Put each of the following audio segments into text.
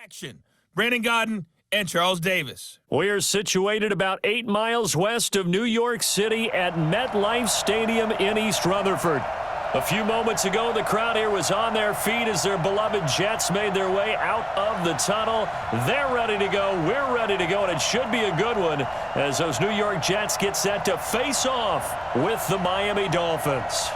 Action. Brandon Godden and Charles Davis. We're situated about 8 miles west of New York City at MetLife Stadium in East Rutherford. A few moments ago, the crowd here was on their feet as their beloved Jets made their way out of the tunnel. They're ready to go. We're ready to go, and it should be a good one as those New York Jets get set to face off with the Miami Dolphins.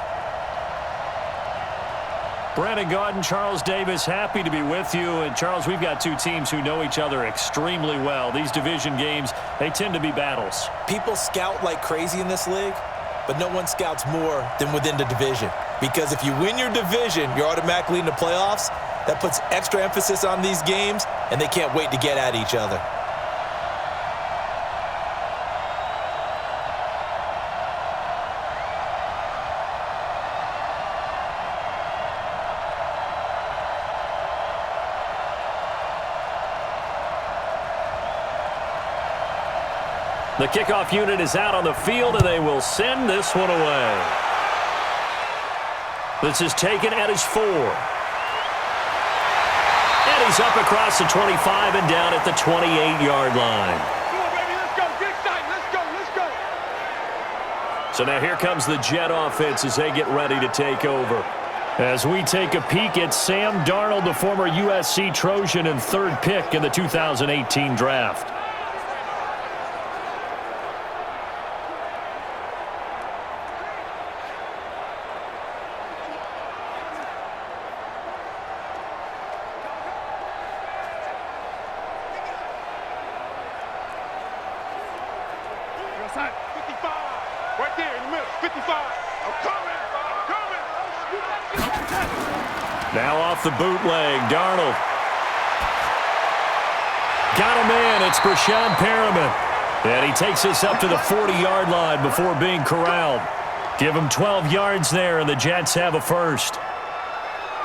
Brandon Godden, Charles Davis, happy to be with you. And, Charles, we've got two teams who know each other extremely well. These division games, they tend to be battles. People scout like crazy in this league, but no one scouts more than within the division. Because if you win your division, you're automatically in the playoffs. That puts extra emphasis on these games, and they can't wait to get at each other. The kickoff unit is out on the field, and they will send this one away. This is taken at his 4. And he's up across the 25 and down at the 28-yard line. Come on, baby, let's go. Get excited. Let's go, let's go. So now here comes the Jet offense as they get ready to take over. As we take a peek at Sam Darnold, the former USC Trojan and third pick in the 2018 draft. Right there in the middle, 55. I'm coming. Now off the bootleg, Darnold. Got a man, it's Brashad Perriman. And he takes us up to the 40-yard line before being corralled. Give him 12 yards there, and the Jets have a first.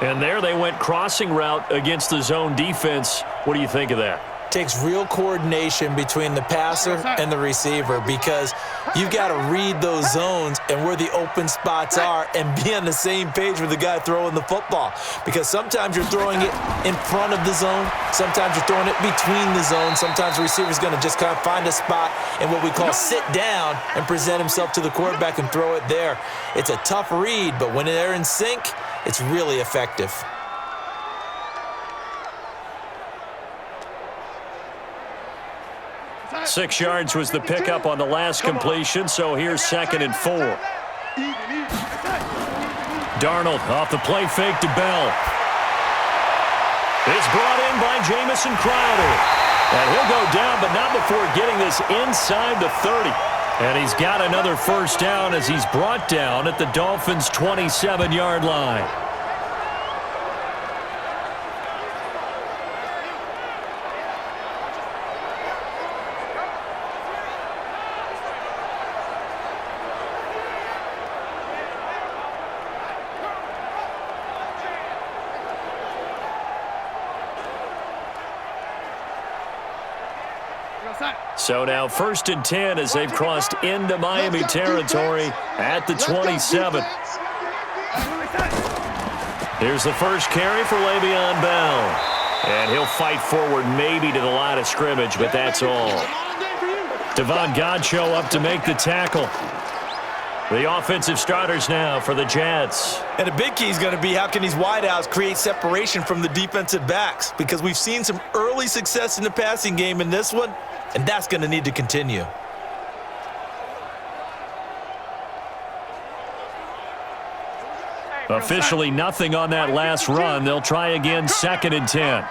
And there they went crossing route against the zone defense. What do you think of that? Takes real coordination between the passer and the receiver because you've got to read those zones and where the open spots are and be on the same page with the guy throwing the football. Because sometimes you're throwing it in front of the zone, sometimes you're throwing it between the zones, sometimes the receiver's going to just kind of find a spot and what we call sit down and present himself to the quarterback and throw it there. It's a tough read, but when they're in sync, it's really effective. Six yards was the pickup on the last completion, so here's 2nd and 4. Darnold off the play fake to Bell. It's brought in by Jamison Crowder. And he'll go down, but not before getting this inside the 30. And he's got another first down as he's brought down at the Dolphins' 27-yard line. So now 1st and 10 as they've crossed into Miami territory at the 27. Here's the first carry for Le'Veon Bell. And he'll fight forward maybe to the line of scrimmage, but that's all. Devon Godchaux up to make the tackle. The offensive starters now for the Jets. And a big key is going to be how can these wideouts create separation from the defensive backs? Because we've seen some early success in the passing game in this one, and that's going to need to continue. Officially nothing on that last run. They'll try again 2nd and 10.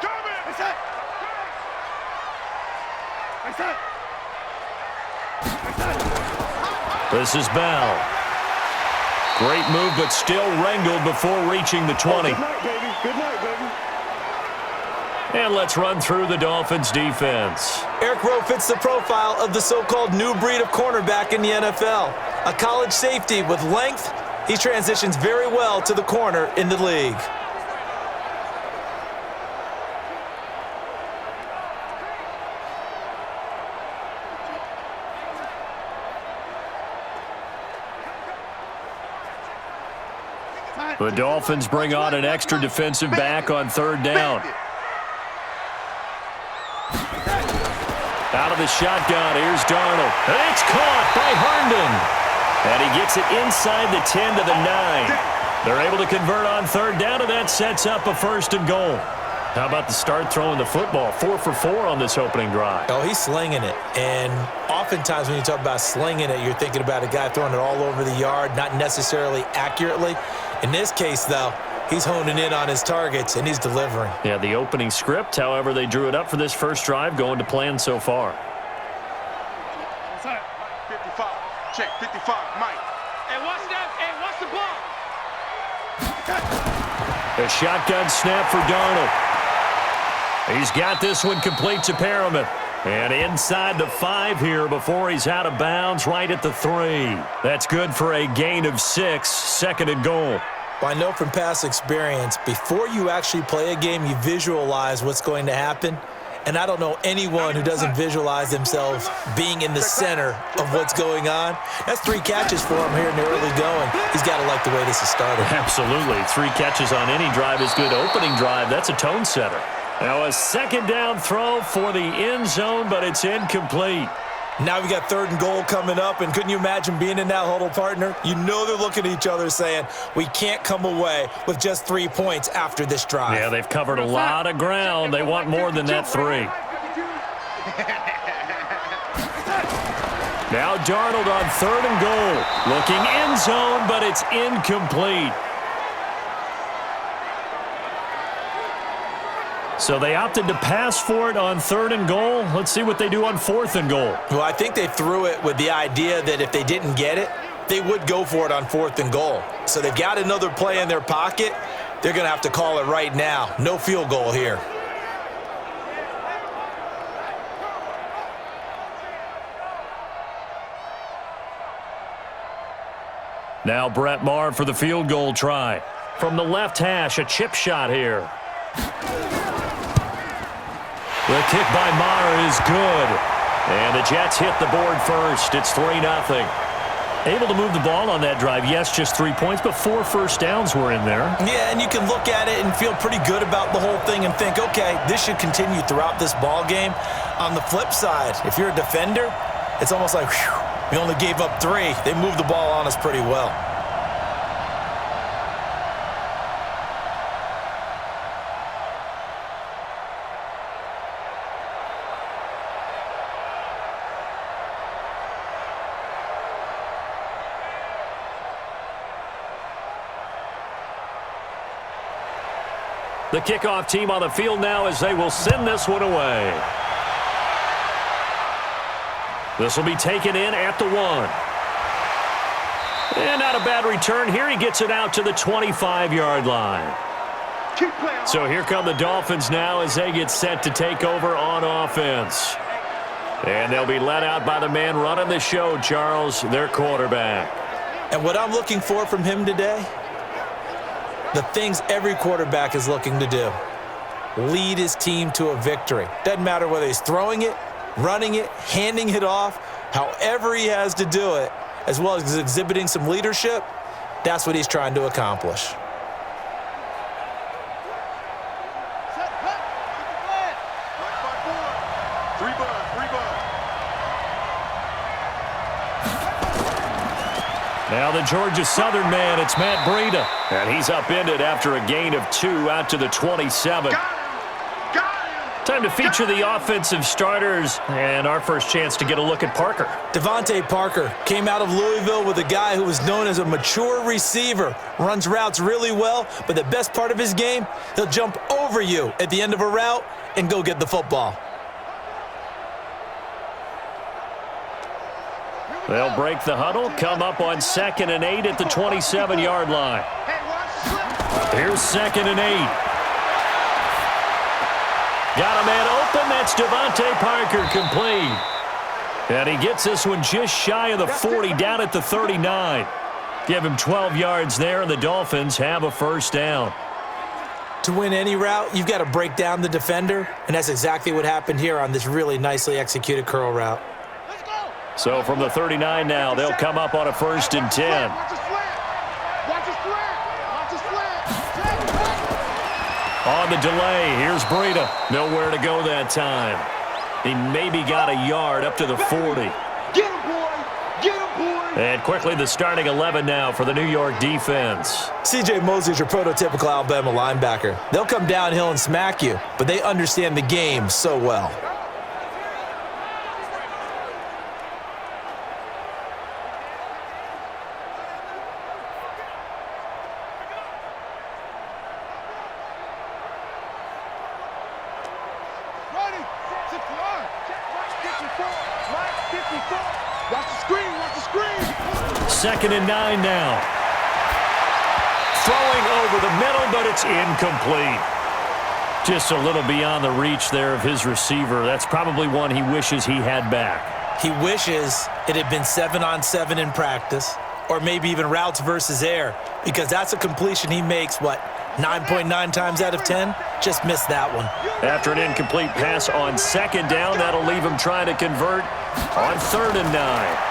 This is Bell. Great move, but still wrangled before reaching the 20. Good night, baby. Good night, baby. And let's run through the Dolphins defense. Eric Rowe fits the profile of the so-called new breed of cornerback in the NFL. A college safety with length, he transitions very well to the corner in the league. The Dolphins bring on an extra defensive back on 3rd down. Out of the shotgun, here's Darnold. And it's caught by Herndon. And he gets it inside the 10 to the 9. They're able to convert on third down, and that sets up a 1st and goal. How about the start throwing the football? 4 for 4 on this opening drive. Oh, he's slinging it. And oftentimes when you talk about slinging it, you're thinking about a guy throwing it all over the yard, not necessarily accurately. In this case, though, he's honing in on his targets, and he's delivering. Yeah, the opening script, however, they drew it up for this first drive, going to plan so far. 55. Check, 55. Mike. Hey, watch that. Hey, watch the ball. A shotgun snap for Darnold. He's got this one complete to Perriman. And inside the 5 here before he's out of bounds, right at the 3. That's good for a gain of 6, 2nd and goal. Well, I know from past experience, before you actually play a game, you visualize what's going to happen. And I don't know anyone who doesn't visualize themselves being in the center of what's going on. That's 3 catches for him here in the early going. He's got to like the way this is started. Absolutely. 3 catches on any drive is good. Opening drive, that's a tone setter. Now a 2nd down throw for the end zone, but it's incomplete. Now we got 3rd and goal coming up, and couldn't you imagine being in that huddle, partner? You know they're looking at each other saying, we can't come away with just 3 points after this drive. Yeah, they've covered a lot of ground. They want more than that 3. Now Darnold on 3rd and goal. Looking end zone, but it's incomplete. So they opted to pass for it on 3rd and goal. Let's see what they do on 4th and goal. Well, I think they threw it with the idea that if they didn't get it, they would go for it on 4th and goal. So they've got another play in their pocket. They're going to have to call it right now. No field goal here. Now Brett Maher for the field goal try. From the left hash, a chip shot here. The kick by Maher is good. And the Jets hit the board first. It's 3-0. Able to move the ball on that drive. Yes, just 3 points, but 4 first downs were in there. Yeah, and you can look at it and feel pretty good about the whole thing and think, okay, this should continue throughout this ball game. On the flip side, if you're a defender, it's almost like, whew, we only gave up 3. They moved the ball on us pretty well. The kickoff team on the field now as they will send this one away. This will be taken in at the 1. And not a bad return here. He gets it out to the 25-yard line. So here come the Dolphins now as they get set to take over on offense. And they'll be led out by the man running the show, Charles, their quarterback. And what I'm looking for from him today, the things every quarterback is looking to do. Lead his team to a victory. Doesn't matter whether he's throwing it, running it, handing it off, however he has to do it, as well as exhibiting some leadership, that's what he's trying to accomplish. Now the Georgia Southern man, it's Matt Breida. And he's upended after a gain of 2 out to the 27. Time to feature the offensive starters and our first chance to get a look at Parker. Devontae Parker came out of Louisville with a guy who was known as a mature receiver. Runs routes really well, but the best part of his game, he'll jump over you at the end of a route and go get the football. They'll break the huddle, come up on 2nd and 8 at the 27-yard line. Here's 2nd and 8. Got a man open. That's Devontae Parker complete. And he gets this one just shy of the 40, down at the 39. Give him 12 yards there, and the Dolphins have a first down. To win any route, you've got to break down the defender, and that's exactly what happened here on this really nicely executed curl route. So from the 39 now, they'll come up on a 1st and 10. On the delay, here's Breida. Nowhere to go that time. He maybe got a yard up to the 40. Get him, boy! Get him, boy! And quickly the starting 11 now for the New York defense. C.J. Mosley's your prototypical Alabama linebacker. They'll come downhill and smack you, but they understand the game so well. Ready? 6 line. Check, 54. Right, 54. Watch the screen. Watch the screen. 2nd and 9 now. Throwing over the middle, but it's incomplete. Just a little beyond the reach there of his receiver. That's probably one he wishes he had back. He wishes it had been 7-on-7 in practice, or maybe even routes versus air, because that's a completion he makes, 9.9 times out of 10? Just missed that one. After an incomplete pass on 2nd down, that'll leave him trying to convert on 3rd and 9.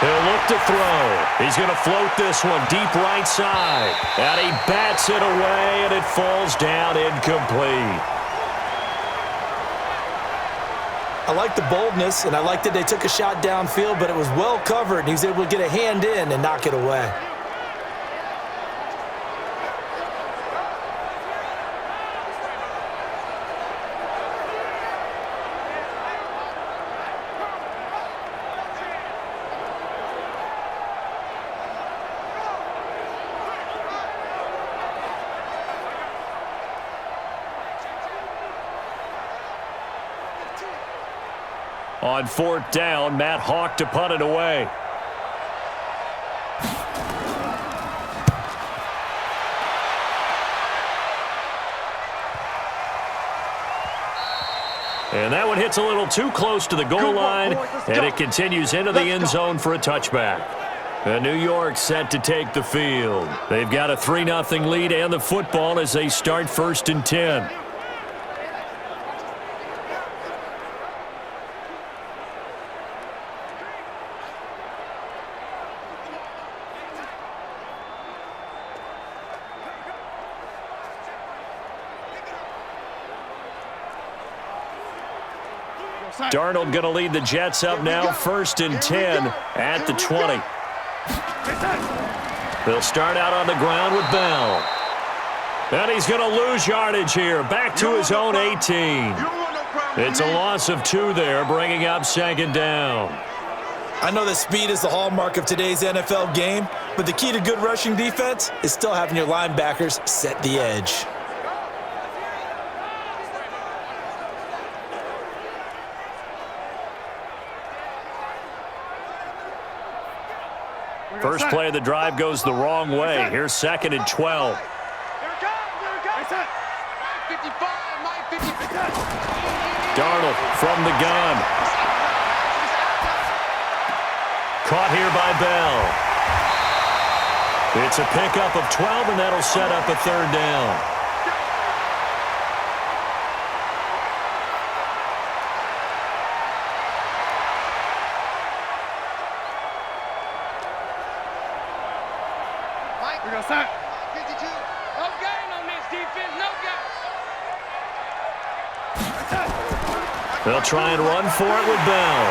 He'll look to throw. He's going to float this one deep right side. And he bats it away, and it falls down incomplete. I like the boldness, and I like that they took a shot downfield, but it was well covered, and he was able to get a hand in and knock it away. On 4th down, Matt Hawk to punt it away. And that one hits a little too close to the goal line, and it continues into the end zone for a touchback. And New York set to take the field. They've got a 3-0 lead and the football as they start 1st and 10. Darnold going to lead the Jets up now, 1st and 10 at the 20. They'll start out on the ground with Bell. And he's going to lose yardage here, back to his own 18. It's a loss of 2 there, bringing up 2nd down. I know that speed is the hallmark of today's NFL game, but the key to good rushing defense is still having your linebackers set the edge. First play of the drive goes the wrong way. Here's 2nd and 12. Here it comes. 55, Mike, 55. Darnold from the gun. Caught here by Bell. It's a pickup of 12, and that'll set up a 3rd down. We're going to start. 52. No game on this defense. No game. They'll try and run for it with Bell.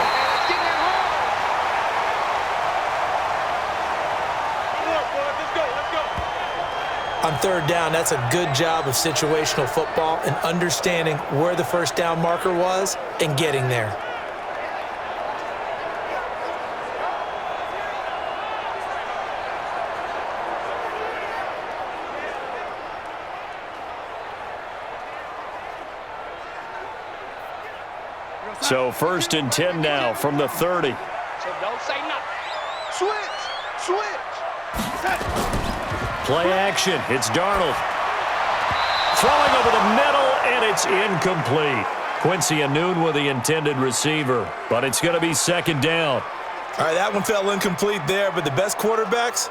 On 3rd down, that's a good job of situational football and understanding where the 1st down marker was and getting there. So 1st and 10 now from the 30. So don't say nothing. Switch. Play action. It's Darnold. Throwing over the middle, and it's incomplete. Quincy Anoon with the intended receiver, but it's going to be 2nd down. All right, that one fell incomplete there, but the best quarterbacks,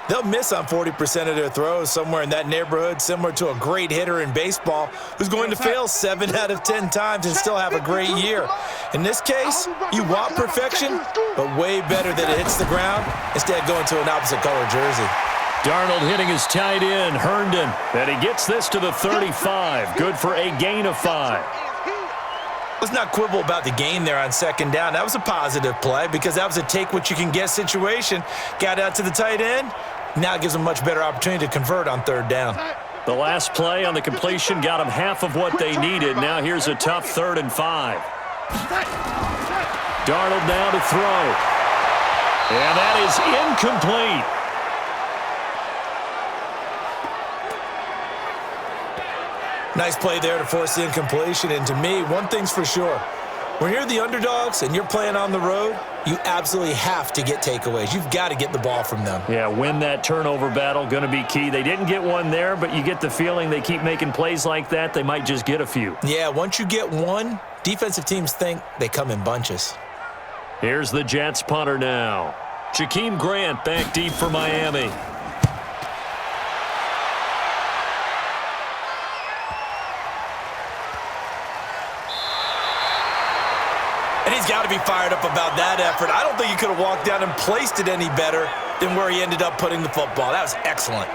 they'll miss on 40% of their throws, somewhere in that neighborhood, similar to a great hitter in baseball who's going to fail 7 out of 10 times and still have a great year. In this case, you want perfection, but way better that it hits the ground instead of going to an opposite color jersey. Darnold hitting his tight end, Herndon, and he gets this to the 35. Good for a gain of 5. Let's not quibble about the gain there on second down. That was a positive play because that was a take-what-you-can-get situation. Got out to the tight end. Now it gives them a much better opportunity to convert on third down. The last play on the completion got them half of what they needed. Now here's a tough 3rd and 5. Darnold now to throw. And that is incomplete. Nice play there to force the incompletion. And to me, one thing's for sure. When you're the underdogs and you're playing on the road, you absolutely have to get takeaways. You've got to get the ball from them. Yeah, win that turnover battle, going to be key. They didn't get one there, but you get the feeling they keep making plays like that, they might just get a few. Yeah, once you get one, defensive teams think they come in bunches. Here's the Jets punter now. Jakeem Grant back deep for Miami. And he's got to be fired up about that effort. I don't think he could have walked down and placed it any better than where he ended up putting the football. That was excellent.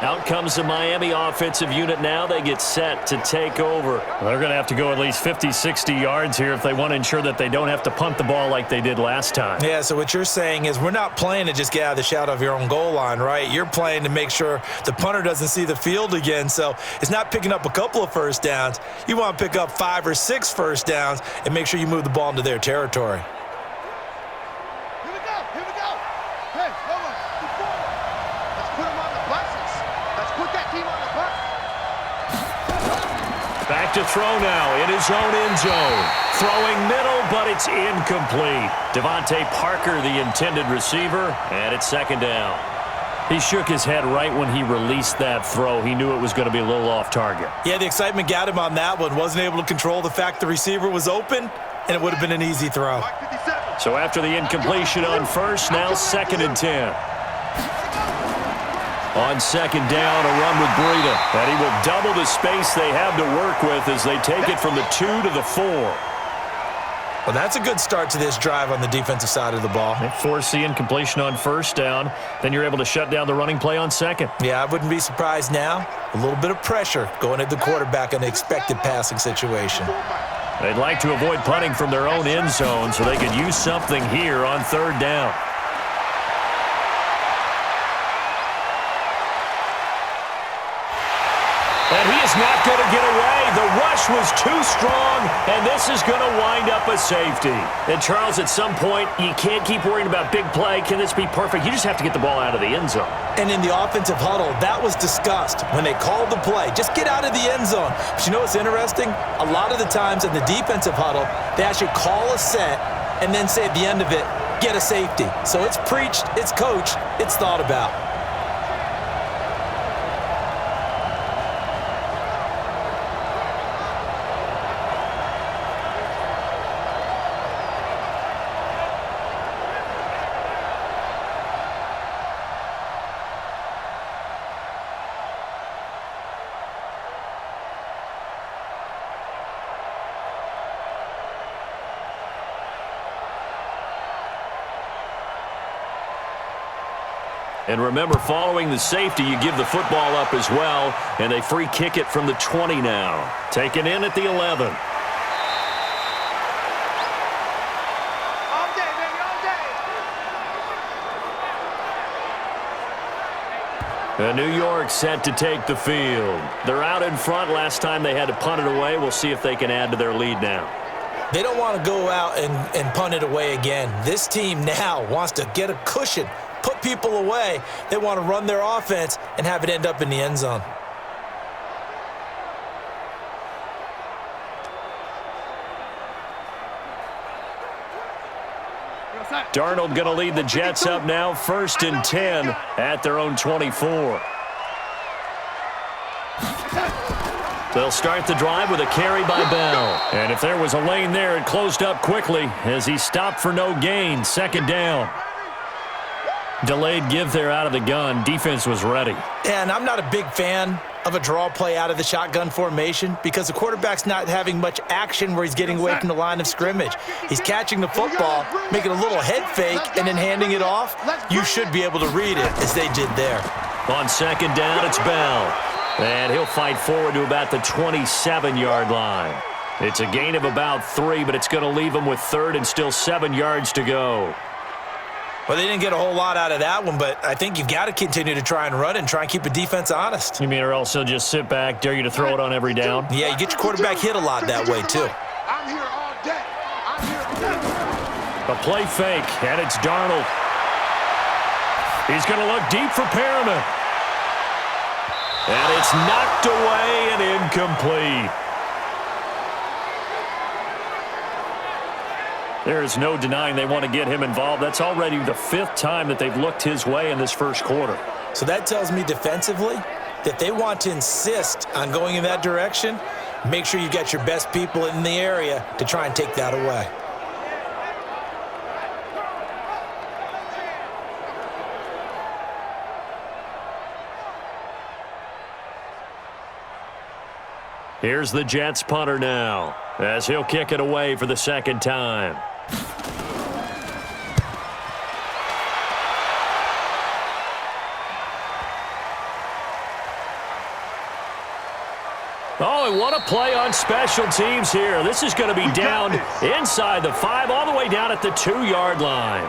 Out comes the Miami offensive unit now. They get set to take over. They're going to have to go at least 50, 60 yards here if they want to ensure that they don't have to punt the ball like they did last time. Yeah, so what you're saying is we're not playing to just get out of the shadow of your own goal line, right? You're playing to make sure the punter doesn't see the field again. So it's not picking up a couple of first downs. You want to pick up 5 or 6 first downs and make sure you move the ball into their territory. Here we go. Hey, hold on. Let's put them on the buses. Let's put that team on the bus. Back to throw now in his own end zone. Throwing middle, but it's incomplete. Devontae Parker, the intended receiver, and it's second down. He shook his head right when he released that throw. He knew it was going to be a little off target. Yeah, the excitement got him on that one. Wasn't able to control the fact the receiver was open, and it would have been an easy throw. So after the incompletion on first, now 2nd and 10. On second down, a run with Breida. And he will double the space they have to work with as they take it from the 2 to the 4. Well, that's a good start to this drive on the defensive side of the ball. They force the incompletion on first down. Then you're able to shut down the running play on second. Yeah, I wouldn't be surprised now. A little bit of pressure going at the quarterback in an expected passing situation. They'd like to avoid punting from their own end zone so they could use something here on third down. And he is not going to get away. The rush was too strong, and this is going to wind up a safety. And, Charles, at some point, you can't keep worrying about big play. Can this be perfect? You just have to get the ball out of the end zone. And in the offensive huddle, that was discussed when they called the play. Just get out of the end zone. But you know what's interesting? A lot of the times in the defensive huddle, they actually call a set and then say at the end of it, get a safety. So it's preached, it's coached, it's thought about. And remember, following the safety, you give the football up as well, and they free kick it from the 20 now. Taken in at the 11. All day, baby, all day. New York set to take the field. They're out in front. Last time they had to punt it away. We'll see if they can add to their lead now. They don't want to go out and punt it away again. This team now wants to get a cushion, put people away. They want to run their offense and have it end up in the end zone. Darnold going to lead the Jets up now, 1st and 10 at their own 24. They'll start the drive with a carry by Bell. And if there was a lane there, it closed up quickly as he stopped for no gain. 2nd down. Delayed give there out of the gun. Defense was ready. And I'm not a big fan of a draw play out of the shotgun formation because the quarterback's not having much action where he's getting away from the line of scrimmage. He's catching the football, making a little head fake, and then handing it off. You should be able to read it as they did there. On 2nd down, it's Bell. And he'll fight forward to about the 27-yard line. It's a gain of about 3, but it's going to leave him with 3rd and still 7 yards to go. Well, they didn't get a whole lot out of that one, but I think you've got to continue to try and run and try and keep the defense honest. You mean or else he'll just sit back, dare you to throw it on every down? Yeah, you get your quarterback hit a lot that way, too. I'm here all day. I'm here all day. A play fake, and it's Darnold. He's going to look deep for Perriman. And it's knocked away and incomplete. There is no denying they want to get him involved. That's already the 5th time that they've looked his way in this first quarter. So that tells me defensively that they want to insist on going in that direction. Make sure you got your best people in the area to try and take that away. Here's the Jets punter now, as he'll kick it away for the 2nd time. Oh, and what a play on special teams here. This is going to be down inside the 5, all the way down at the 2-yard line.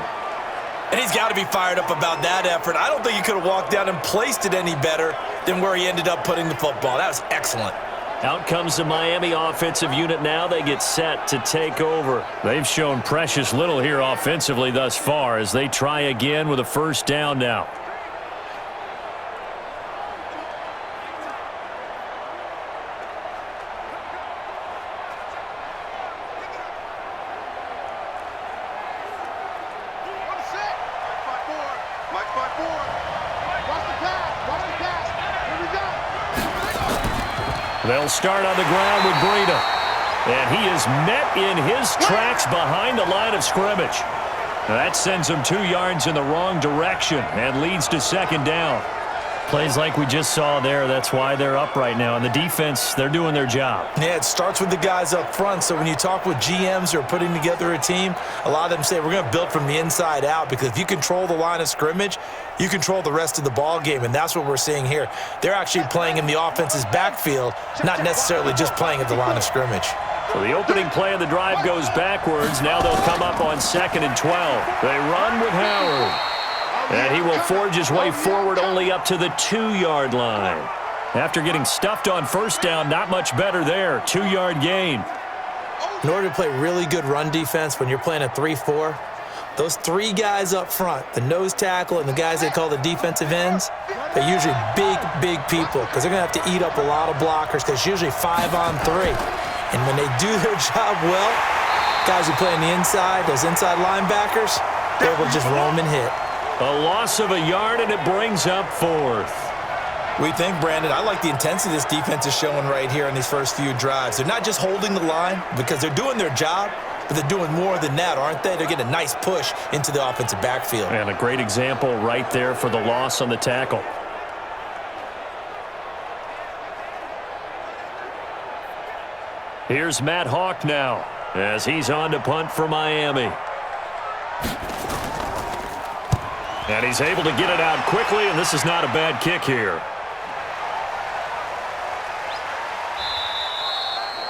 And he's got to be fired up about that effort. I don't think he could have walked down and placed it any better than where he ended up putting the football. That was excellent. Out comes the Miami offensive unit now. They get set to take over. They've shown precious little here offensively thus far as they try again with a 1st down now. They'll start on the ground with Breida. And he is met in his tracks behind the line of scrimmage. That sends him 2 yards in the wrong direction and leads to 2nd down. Plays like we just saw there, that's why they're up right now. And the defense, they're doing their job. Yeah, it starts with the guys up front. So when you talk with GMs who are putting together a team, a lot of them say we're going to build from the inside out, because if you control the line of scrimmage, you control the rest of the ball game, and that's what we're seeing here. They're actually playing in the offense's backfield, not necessarily just playing at the line of scrimmage. So the opening play of the drive goes backwards. Now they'll come up on 2nd and 12. They run with Howard. And he will forge his way forward only up to the 2-yard line. After getting stuffed on 1st down, not much better there. 2-yard gain. In order to play really good run defense when you're playing a 3-4, those 3 guys up front, the nose tackle and the guys they call the defensive ends, they're usually big people, because they're going to have to eat up a lot of blockers, because it's usually 5 on 3. And when they do their job well, guys who play on the inside, those inside linebackers, they're able to just roam and hit. A loss of a yard, and it brings up 4th. We think, Brandon, I like the intensity this defense is showing right here on these first few drives. They're not just holding the line because they're doing their job, but they're doing more than that, aren't they? They're getting a nice push into the offensive backfield. And a great example right there for the loss on the tackle. Here's Matt Hawk now as he's on to punt for Miami. And he's able to get it out quickly, and this is not a bad kick here.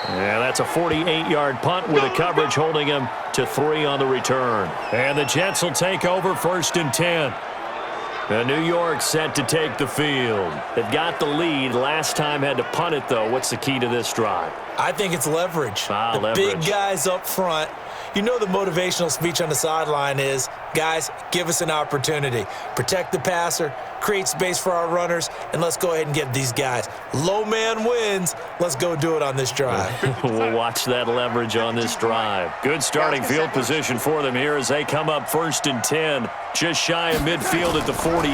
Yeah, that's a 48-yard punt with the coverage holding him to 3 on the return. And the Jets will take over 1st and 10. And New York set to take the field. They've got the lead. Last time had to punt it, though. What's the key to this drive? I think it's leverage. Leverage. Big guys up front. You know the motivational speech on the sideline is, guys, give us an opportunity. Protect the passer, create space for our runners, and let's go ahead and get these guys. Low man wins. Let's go do it on this drive. We'll watch that leverage on this drive. Good starting field position for them here as they come up 1st and 10. Just shy of midfield at the 48.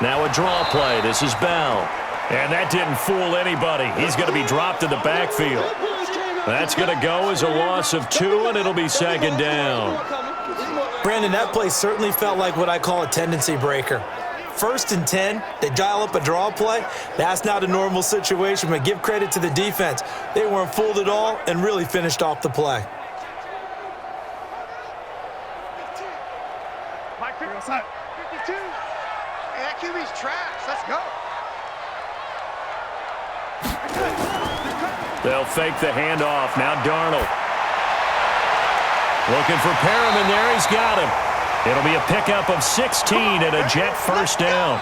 Now a draw play. This is Bell. And that didn't fool anybody. He's going to be dropped in the backfield. That's going to go as a loss of 2, and it'll be 2nd down. Brandon, that play certainly felt like what I call a tendency breaker. 1st and 10, they dial up a draw play. That's not a normal situation, but give credit to the defense. They weren't fooled at all and really finished off the play. Mike, 52. Hey, that QB's trash. Let's go. They'll fake the handoff. Now Darnold. Looking for Perriman there. He's got him. It'll be a pickup of 16 and a Jet first down.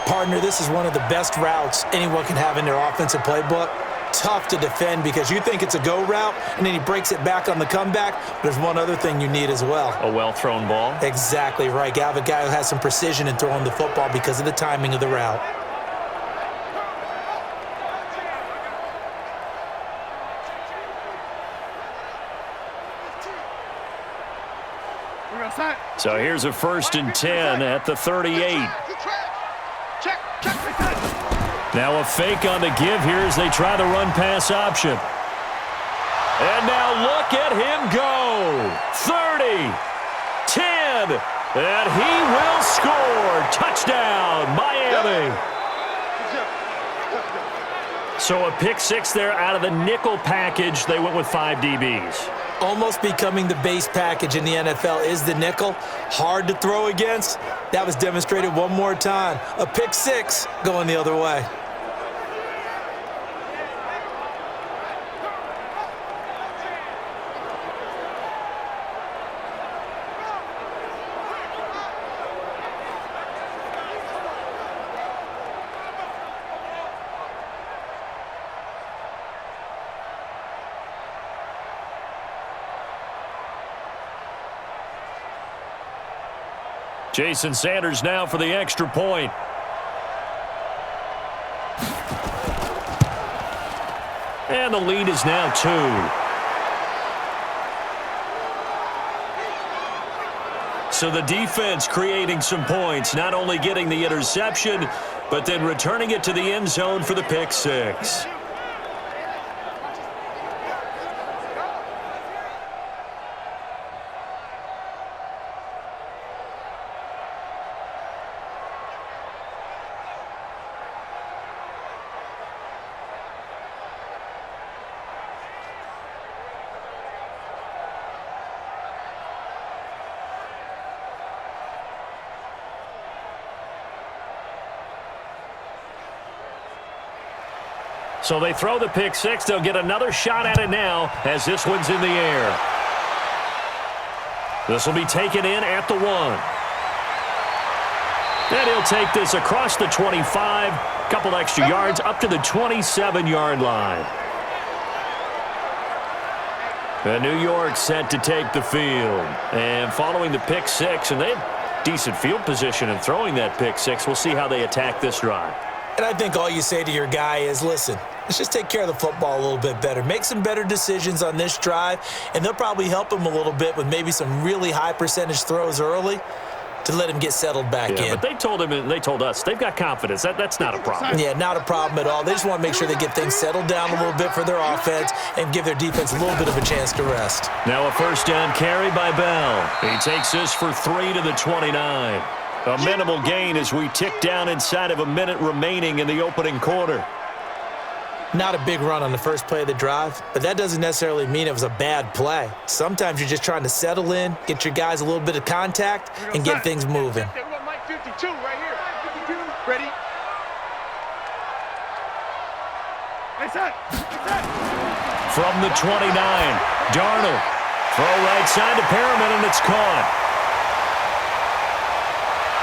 Partner, this is one of the best routes anyone can have in their offensive playbook. Tough to defend because you think it's a go route, and then he breaks it back on the comeback. There's one other thing you need as well. A well-thrown ball. Exactly right. You have a guy who has some precision in throwing the football because of the timing of the route. So here's a 1st and 10 at the 38. Check. Now a fake on the give here as they try the run-pass option. And now look at him go. 30, 10, and he will score. Touchdown, Miami. So a pick 6 there out of the nickel package. They went with 5 DBs. Almost becoming the base package in the NFL is the nickel. Hard to throw against. That was demonstrated one more time. A pick 6 going the other way. Jason Sanders now for the extra point. And the lead is now 2. So the defense creating some points, not only getting the interception, but then returning it to the end zone for the pick 6. So they throw the pick 6. They'll get another shot at it now as this one's in the air. This will be taken in at the 1. And he'll take this across the 25. Couple extra yards up to the 27-yard line. And New York set to take the field. And following the pick 6, and they have decent field position in throwing that pick 6. We'll see how they attack this drive. And I think all you say to your guy is, listen, let's just take care of the football a little bit better. Make some better decisions on this drive, and they'll probably help him a little bit with maybe some really high percentage throws early to let him get settled back in. But they told him and they told us they've got confidence. That's not a problem. Yeah, not a problem at all. They just want to make sure they get things settled down a little bit for their offense and give their defense a little bit of a chance to rest. Now a first down carry by Bell. He takes this for 3 to the 29. A minimal gain as we tick down inside of a minute remaining in the opening quarter. Not a big run on the first play of the drive, but that doesn't necessarily mean it was a bad play. Sometimes you're just trying to settle in, get your guys a little bit of contact, and get things moving. We got Mike 52 right here. 52, ready? Hey, set. From the 29, Darnold. Throw right side to Perriman, and it's caught.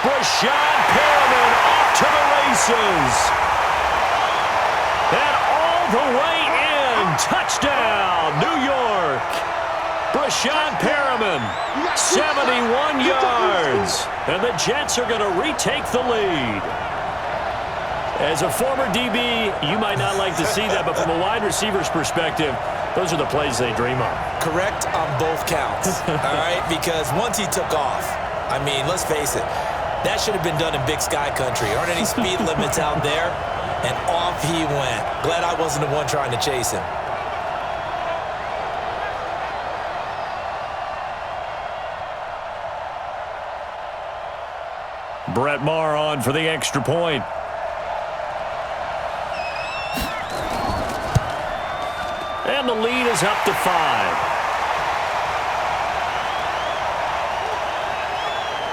Brashad Perriman off to the races. And all the way in. Touchdown, New York. Brashad Perriman, 71 yards. And the Jets are going to retake the lead. As a former DB, you might not like to see that, but from a wide receiver's perspective, those are the plays they dream of. Correct on both counts, all right? Because once he took off, I mean, let's face it, that should have been done in Big Sky Country. Aren't any speed limits out there? And off he went. Glad I wasn't the one trying to chase him. Brett Maher on for the extra point. And the lead is up to 5.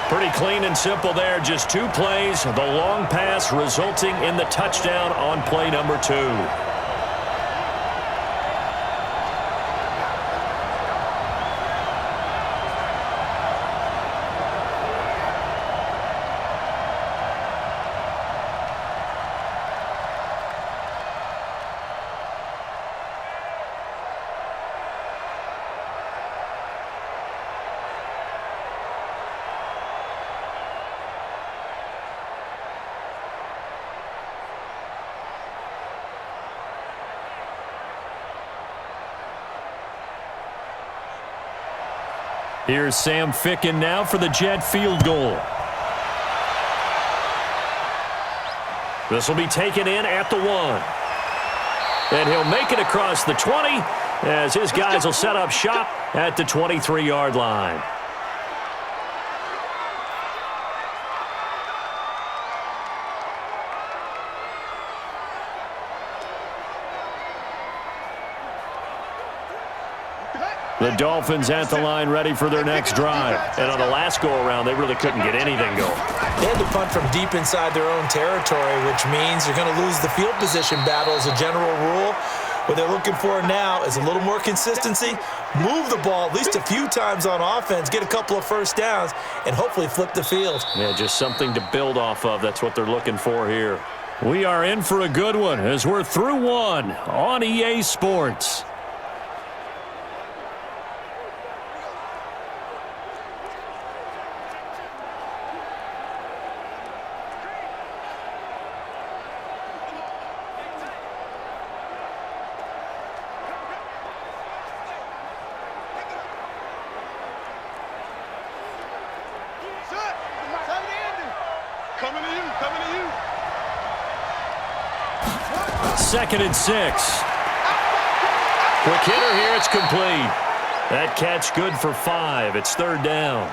Pretty clean and simple there. Just 2 plays. The long pass resulting in the touchdown on play number 2. Here's Sam Ficken now for the Jet field goal. This will be taken in at the 1. And he'll make it across the 20 as his guys will set up shop at the 23-yard line. The Dolphins at the line ready for their next drive. And on the last go-around, they really couldn't get anything going. They had to punt from deep inside their own territory, which means you're going to lose the field position battle as a general rule. What they're looking for now is a little more consistency, move the ball at least a few times on offense, get a couple of first downs, and hopefully flip the field. Yeah, just something to build off of. That's what they're looking for here. We are in for a good one as we're through one on EA Sports. Coming to you, coming to you. 2nd and 6. Quick hitter here, it's complete. That catch good for 5. It's 3rd down.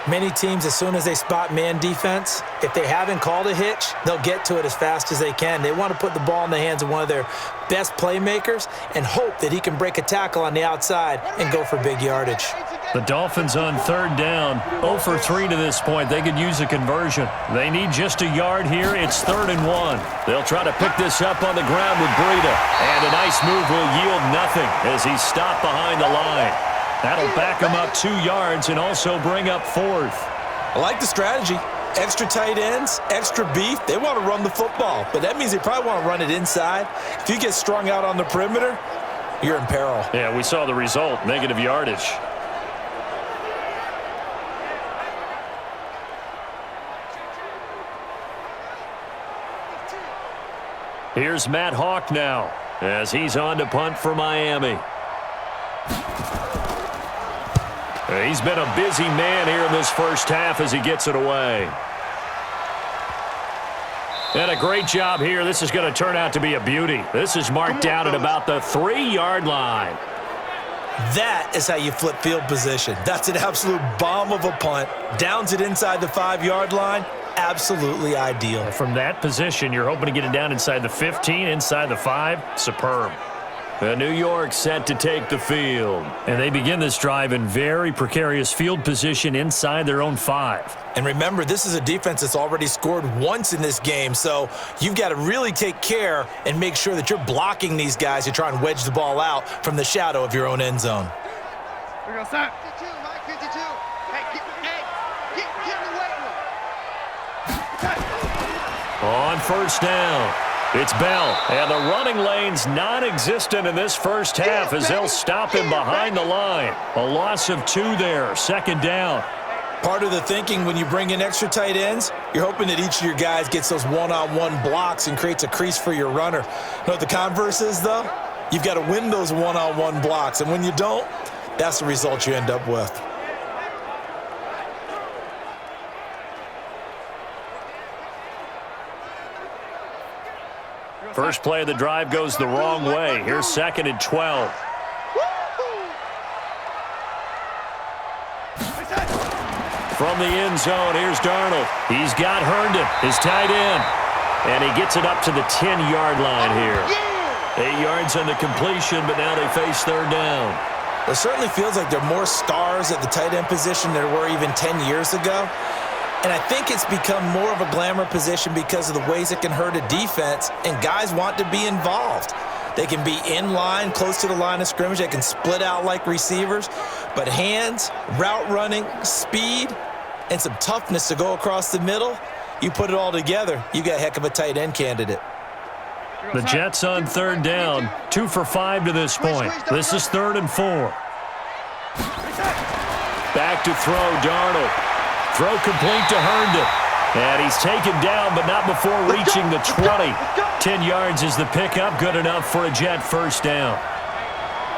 Many teams, as soon as they spot man defense, if they haven't called a hitch, they'll get to it as fast as they can. They want to put the ball in the hands of one of their best playmakers and hope that he can break a tackle on the outside and go for big yardage. The Dolphins on 3rd down, 0 for 3 to this point. They could use a conversion. They need just a yard here. It's 3rd and 1. They'll try to pick this up on the ground with Breida. And a nice move will yield nothing as he's stopped behind the line. That'll back him up 2 yards and also bring up 4th. I like the strategy. Extra tight ends, extra beef. They want to run the football, but that means they probably want to run it inside. If you get strung out on the perimeter, you're in peril. Yeah, we saw the result, negative yardage. Here's Matt Hawk now as he's on to punt for Miami. He's been a busy man here in this first half as he gets it away. And a great job here. This is going to turn out to be a beauty. This is marked down at about the 3-yard line. That is how you flip field position. That's an absolute bomb of a punt. Downs it inside the 5-yard line. Absolutely ideal. From that position, you're hoping to get it down inside the 15, inside the 5. Superb. New York set to take the field. And they begin this drive in very precarious field position inside their own 5. And remember, this is a defense that's already scored once in this game, so you've got to really take care and make sure that you're blocking these guys who try and wedge the ball out from the shadow of your own end zone. We're going to start. 52, Mike, 52. Hey, get in the weight room. On 1st down, it's Bell, and the running lane's non-existent in this first half as they'll stop him behind the line. A loss of 2 there, 2nd down. Part of the thinking when you bring in extra tight ends, you're hoping that each of your guys gets those one-on-one blocks and creates a crease for your runner. You know what the converse is, though? You've got to win those one-on-one blocks, and when you don't, that's the result you end up with. First play of the drive goes the wrong way. Here's 2nd and 12. From the end zone, here's Darnold. He's got Herndon, his tight end. And he gets it up to the 10-yard line here. 8 yards on the completion, but now they face 3rd down. It certainly feels like there are more stars at the tight end position than there were even 10 years ago. And I think it's become more of a glamour position because of the ways it can hurt a defense, and guys want to be involved. They can be in line, close to the line of scrimmage. They can split out like receivers. But hands, route running, speed, and some toughness to go across the middle, you put it all together, you got a heck of a tight end candidate. The Jets on 3rd down, 2 for 5 to this point. This is 3rd and 4. Back to throw, Darnold. Throw complete to Herndon. And he's taken down, but not before reaching the 20. 10 yards is the pickup, good enough for a Jet first down.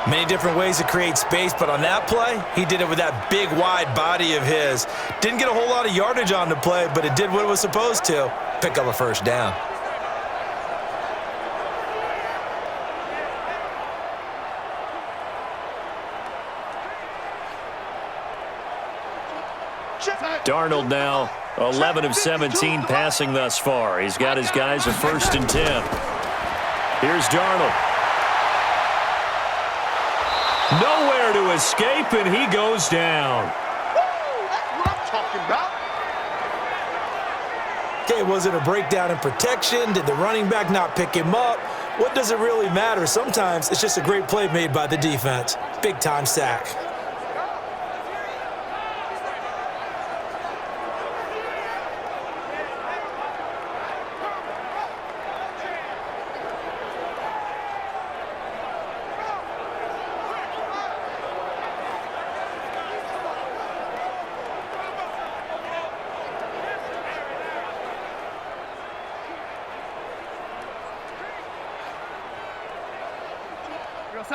Many different ways to create space, but on that play, he did it with that big, wide body of his. Didn't get a whole lot of yardage on the play, but it did what it was supposed to. Pick up a first down. Darnold now 11 of 17 passing thus far. He's got his guys a 1st and 10. Here's Darnold. Nowhere to escape, and he goes down. That's what I'm talking about. Okay, was it a breakdown in protection? Did the running back not pick him up? What does it really matter? Sometimes it's just a great play made by the defense. Big-time sack.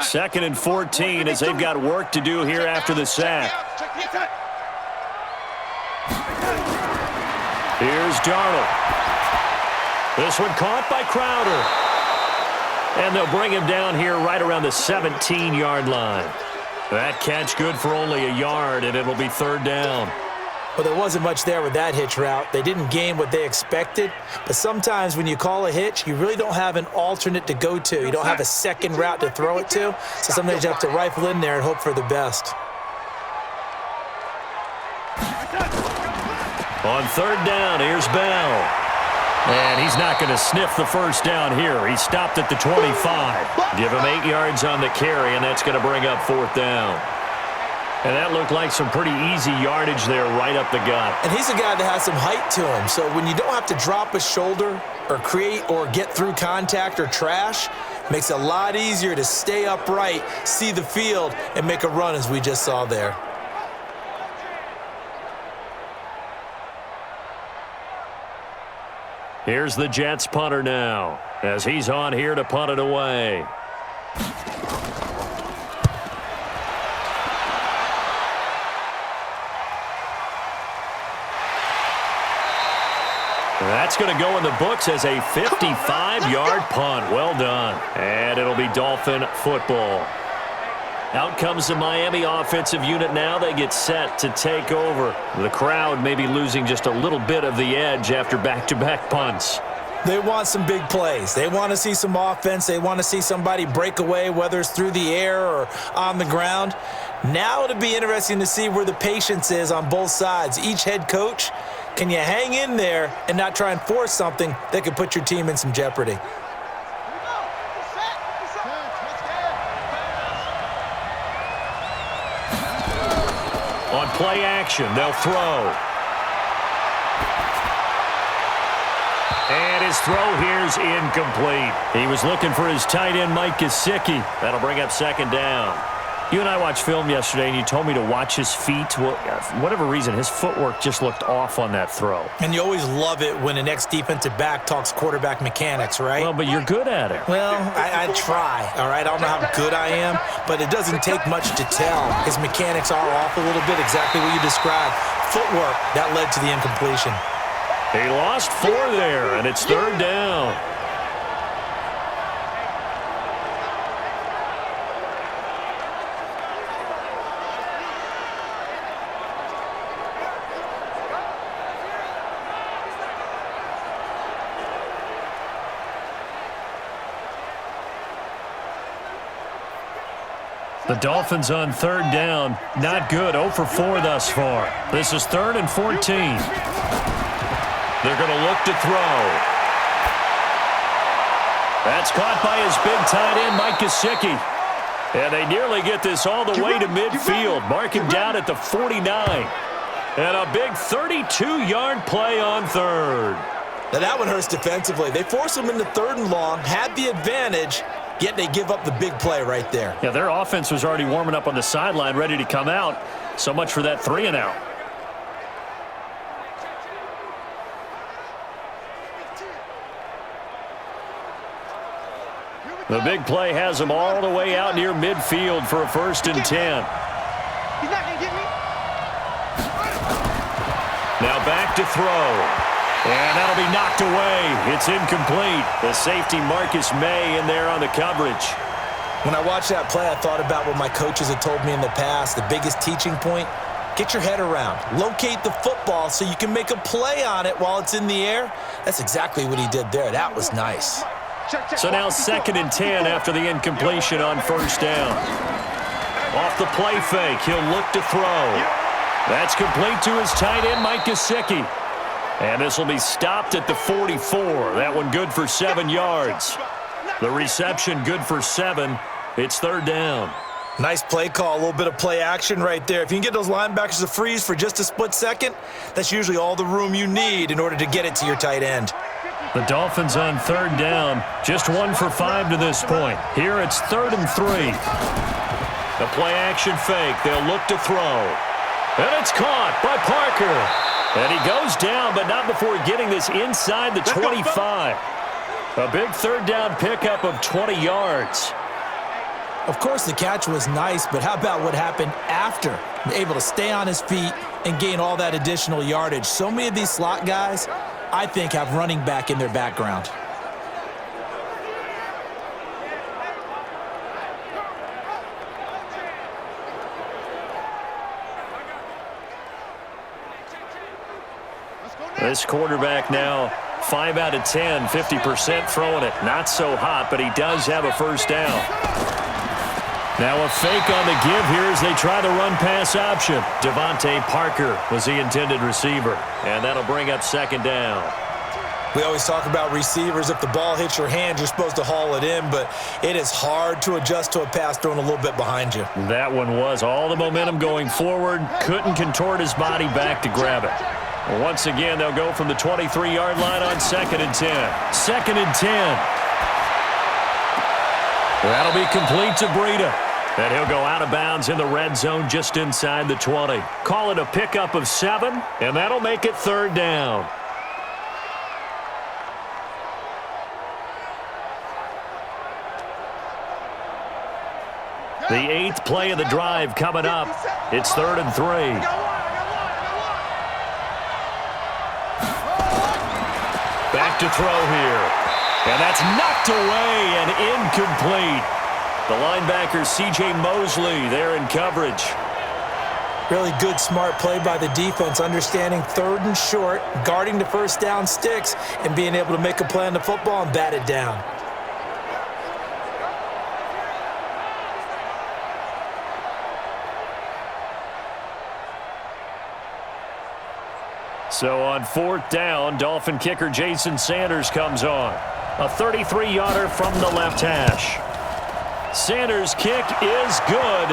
Second and 14 as they've got work to do here after the sack. Here's Darnold. This one caught by Crowder. And they'll bring him down here right around the 17-yard line. That catch good for only a yard, and it'll be 3rd down. Well, there wasn't much there with that hitch route. They didn't gain what they expected. But sometimes when you call a hitch, you really don't have an alternate to go to. You don't have a second route to throw it to. So sometimes you have to rifle in there and hope for the best. On 3rd down, here's Bell. And he's not going to sniff the first down here. He stopped at the 25. Give him 8 yards on the carry, and that's going to bring up 4th down. And that looked like some pretty easy yardage there right up the gut. And he's a guy that has some height to him. So when you don't have to drop a shoulder or create or get through contact or trash, makes it a lot easier to stay upright, see the field, and make a run as we just saw there. Here's the Jets punter now as he's on here to punt it away. That's going to go in the books as a 55-yard punt. Well done. And it'll be Dolphin football. Out comes the Miami offensive unit now. They get set to take over. The crowd may be losing just a little bit of the edge after back-to-back punts. They want some big plays. They want to see some offense. They want to see somebody break away, whether it's through the air or on the ground. Now it'll be interesting to see where the patience is on both sides. Each head coach, can you hang in there and not try and force something that could put your team in some jeopardy? On play action, they'll throw. And his throw here's incomplete. He was looking for his tight end, Mike Gesicki. That'll bring up 2nd down. You and I watched film yesterday, and you told me to watch his feet. Well, for whatever reason, his footwork just looked off on that throw. And you always love it when an ex-defensive back talks quarterback mechanics, right? Well, but you're good at it. Well, I try, all right? I don't know how good I am, but it doesn't take much to tell. His mechanics are off a little bit, exactly what you described. Footwork, that led to the incompletion. He lost 4 there, and it's 3rd down. The Dolphins on 3rd down. Not good. 0 for 4 thus far. This is 3rd and 14. They're going to look to throw. That's caught by his big tight end, Mike Gesicki. And they nearly get this all the way to midfield. Mark him down at the 49. And a big 32-yard play on 3rd. Now that one hurts defensively. They force him into 3rd and long, had the advantage, yet they give up the big play right there. Yeah, their offense was already warming up on the sideline, ready to come out. So much for that 3-and-out. Here we The big play has him all the way out near midfield for a 1st and 10. He's not going to get me. Now back to throw. And that'll be knocked away. It's incomplete. The safety Marcus May in there on the coverage. When I watched that play, I thought about what my coaches had told me in the past. The biggest teaching point, get your head around. Locate the football so you can make a play on it while it's in the air. That's exactly what he did there. That was nice. So now 2nd and 10 after the incompletion on 1st down. Off the play fake, he'll look to throw. That's complete to his tight end, Mike Gesicki. And this will be stopped at the 44. That one good for 7 yards. The reception good for 7. It's 3rd down. Nice play call, a little bit of play action right there. If you can get those linebackers to freeze for just a split second, that's usually all the room you need in order to get it to your tight end. The Dolphins on 3rd down, just 1 for 5 to this point. Here it's 3rd and 3. The play action fake, they'll look to throw. And it's caught by Parker. And he goes down, but not before getting this inside the 25. A big 3rd down pickup of 20 yards. Of course, the catch was nice, but how about what happened after? Able to stay on his feet and gain all that additional yardage. So many of these slot guys, I think, have running back in their background. This quarterback now 5 out of 10, 50% throwing it. Not so hot, but he does have a 1st down. Now a fake on the give here as they try the run-pass option. Devontae Parker was the intended receiver, and that'll bring up 2nd down. We always talk about receivers. If the ball hits your hand, you're supposed to haul it in, but it is hard to adjust to a pass thrown a little bit behind you. That one was all the momentum going forward. Couldn't contort his body back to grab it. Once again, they'll go from the 23-yard line on 2nd and 10. 2nd and 10. That'll be complete to Breida. And he'll go out of bounds in the red zone just inside the 20. Call it a pickup of 7, and that'll make it 3rd down. The 8th play of the drive coming up. It's 3rd and 3. Back to throw here. And that's knocked away and incomplete. The linebacker, C.J. Mosley, there in coverage. Really good, smart play by the defense, understanding 3rd and short, guarding the 1st down sticks, and being able to make a play on the football and bat it down. So on 4th down, Dolphin kicker Jason Sanders comes on. A 33-yarder from the left hash. Sanders' kick is good.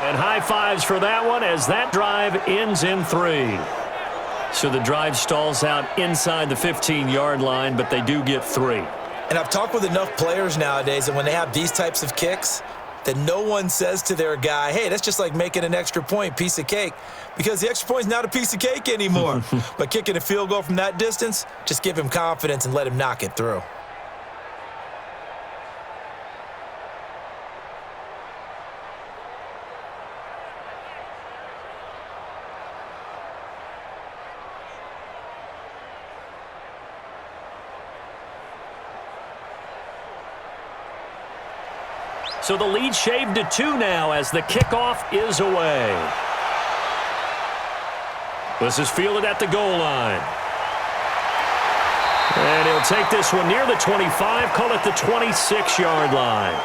And high fives for that one as that drive ends in 3. So the drive stalls out inside the 15-yard line, but they do get 3. And I've talked with enough players nowadays that when they have these types of kicks, that no one says to their guy, hey, that's just like making an extra point, piece of cake. Because the extra point is not a piece of cake anymore. But kicking a field goal from that distance, just give him confidence and let him knock it through. So the lead shaved to 2 now as the kickoff is away. This is fielded at the goal line. And he'll take this one near the 25, call it the 26-yard line.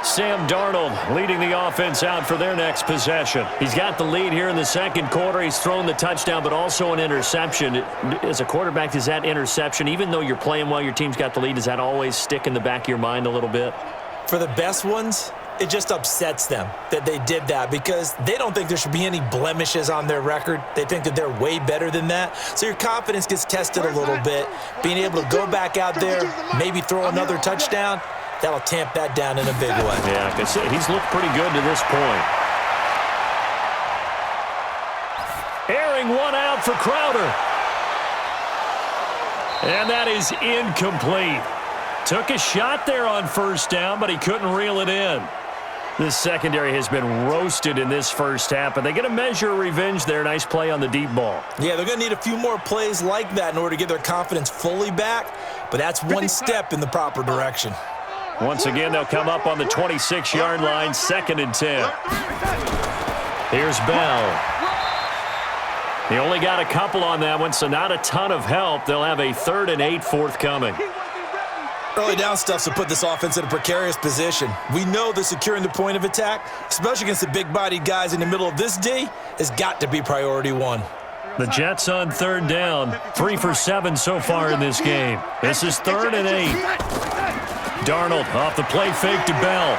Sam Darnold leading the offense out for their next possession. He's got the lead here in the 2nd quarter. He's thrown the touchdown, but also an interception. As a quarterback, does that interception, even though you're playing well, your team's got the lead, does that always stick in the back of your mind a little bit? For the best ones, it just upsets them that they did that because they don't think there should be any blemishes on their record. They think that they're way better than that. So your confidence gets tested a little bit. Being able to go back out there, maybe throw another touchdown, that'll tamp that down in a big way. Yeah, because he's looked pretty good to this point. Airing one out for Crowder. And that is incomplete. Took a shot there on first down, but he couldn't reel it in. This secondary has been roasted in this first half, but they get a measure of revenge there. Nice play on the deep ball. Yeah, they're going to need a few more plays like that in order to get their confidence fully back, but that's one step in the proper direction. Once again, they'll come up on the 26-yard line, 2nd and 10. Here's Bell. He only got a couple on that one, so not a ton of help. They'll have a 3rd and 8 forthcoming. Early down stuff to put this offense in a precarious position. We know that securing the point of attack, especially against the big-bodied guys in the middle of this D, has got to be priority one. The Jets on 3rd down, 3 for 7 so far in this game. This is 3rd and 8. Darnold off the play fake to Bell.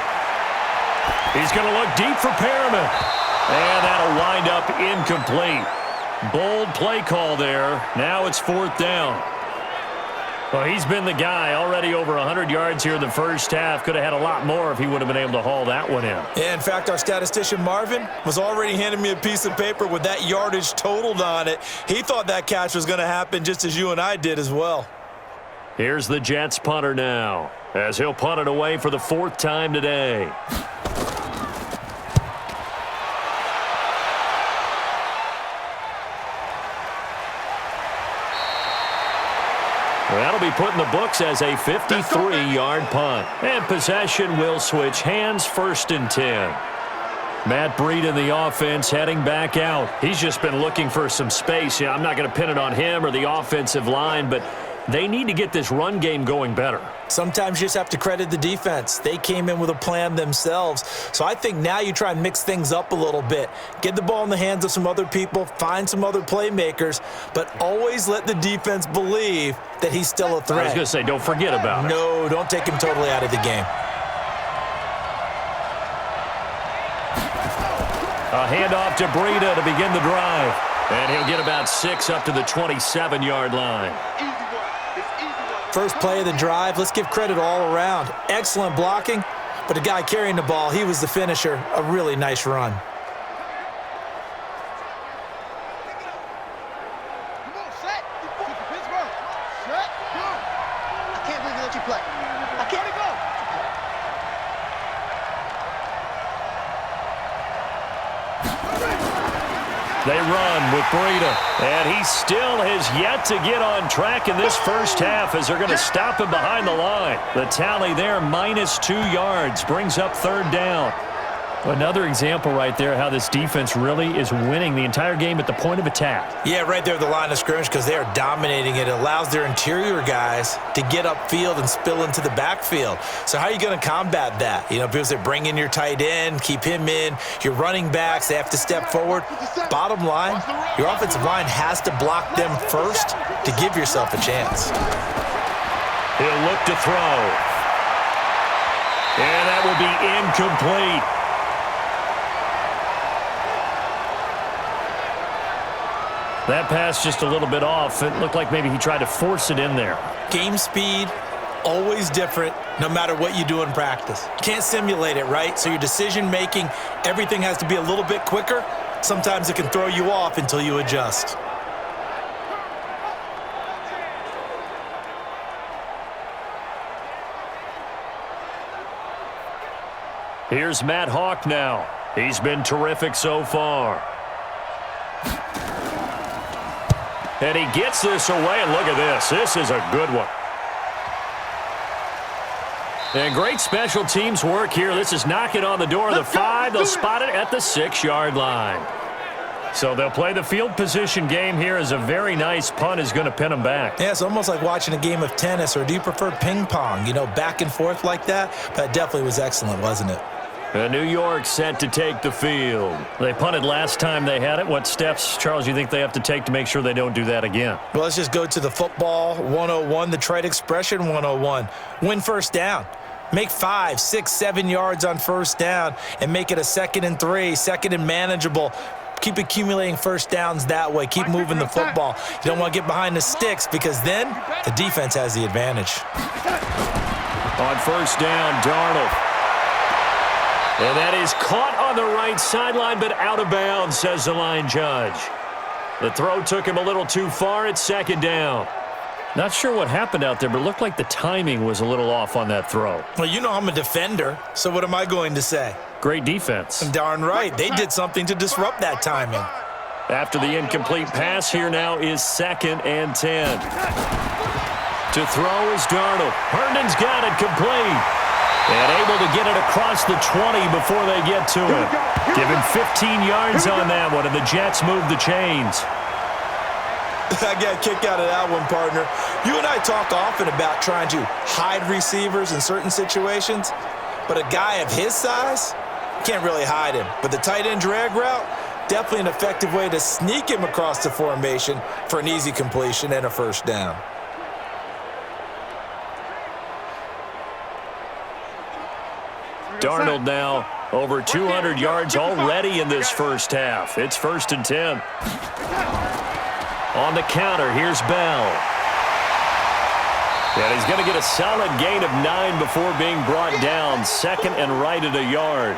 He's going to look deep for Perriman. And that'll wind up incomplete. Bold play call there. Now it's 4th down. Well, he's been the guy, already over 100 yards here in the first half. Could have had a lot more if he would have been able to haul that one in. Yeah, in fact, our statistician Marvin was already handing me a piece of paper with that yardage totaled on it. He thought that catch was going to happen just as you and I did as well. Here's the Jets punter now, as he'll punt it away for the 4th time today. That'll be put in the books as a 53-yard punt. And possession will switch hands, 1st and 10. Matt Breed in the offense heading back out. He's just been looking for some space. I'm not going to pin it on him or the offensive line, but they need to get this run game going better. Sometimes you just have to credit the defense. They came in with a plan themselves. So I think now you try and mix things up a little bit. Get the ball in the hands of some other people, find some other playmakers, but always let the defense believe that he's still a threat. I was going to say, don't forget about it. No, don't take him totally out of the game. A handoff to Breida to begin the drive. And he'll get about 6 up to the 27-yard line. First play of the drive, let's give credit all around. Excellent blocking, but the guy carrying the ball, he was the finisher. A really nice run. Come on, set. Pittsburgh. Set. Go. I can't believe they let you play. I can't go. They run with Breida, and he still has yet to get on track in this first half as they're going to stop him behind the line. The tally there, -2 yards, brings up 3rd down. Another example right there how this defense really is winning the entire game at the point of attack. Yeah, right there at the line of scrimmage because they are dominating it. It allows their interior guys to get upfield and spill into the backfield. So how are you going to combat that? You know, people say bring in your tight end, keep him in. Your running backs, they have to step forward. Bottom line, your offensive line has to block them first to give yourself a chance. He'll look to throw. And that will be incomplete. That pass just a little bit off. It looked like maybe he tried to force it in there. Game speed, always different, no matter what you do in practice. Can't simulate it, right? So your decision-making, everything has to be a little bit quicker. Sometimes it can throw you off until you adjust. Here's Matt Hawk now. He's been terrific so far. And he gets this away, and look at this. This is a good one. And great special teams work here. This is knocking on the door of the 5. They'll spot it at the 6-yard line. So they'll play the field position game here as a very nice punt is going to pin them back. Yeah, it's almost like watching a game of tennis, or do you prefer ping pong? You know, back and forth like that? That definitely was excellent, wasn't it? And New York set to take the field. They punted last time they had it. What steps, Charles, you think they have to take to make sure they don't do that again? Well, let's just go to the football 101, the trite expression 101. Win first down. Make 5, 6, 7 yards on first down and make it a 2nd and 3, 2nd and manageable. Keep accumulating first downs that way. Keep moving the football. You don't want to get behind the sticks because then the defense has the advantage. On first down, Darnold. And that is caught on the right sideline, but out of bounds, says the line judge. The throw took him a little too far at 2nd down. Not sure what happened out there, but it looked like the timing was a little off on that throw. Well, you know I'm a defender, so what am I going to say? Great defense. Darn right. They did something to disrupt that timing. After the incomplete pass, here now is 2nd and 10. To throw is Darnold. Herndon's got it complete. And able to get it across the 20 before they get to it. Give him 15 yards on that one, and the Jets move the chains. I got a kick out of that one, partner. You and I talk often about trying to hide receivers in certain situations, but a guy of his size can't really hide him. But the tight end drag route, definitely an effective way to sneak him across the formation for an easy completion and a first down. Darnold now over 200 yards already in this first half. It's 1st and 10. On the counter, here's Bell. And he's going to get a solid gain of 9 before being brought down. 2nd and right at a yard.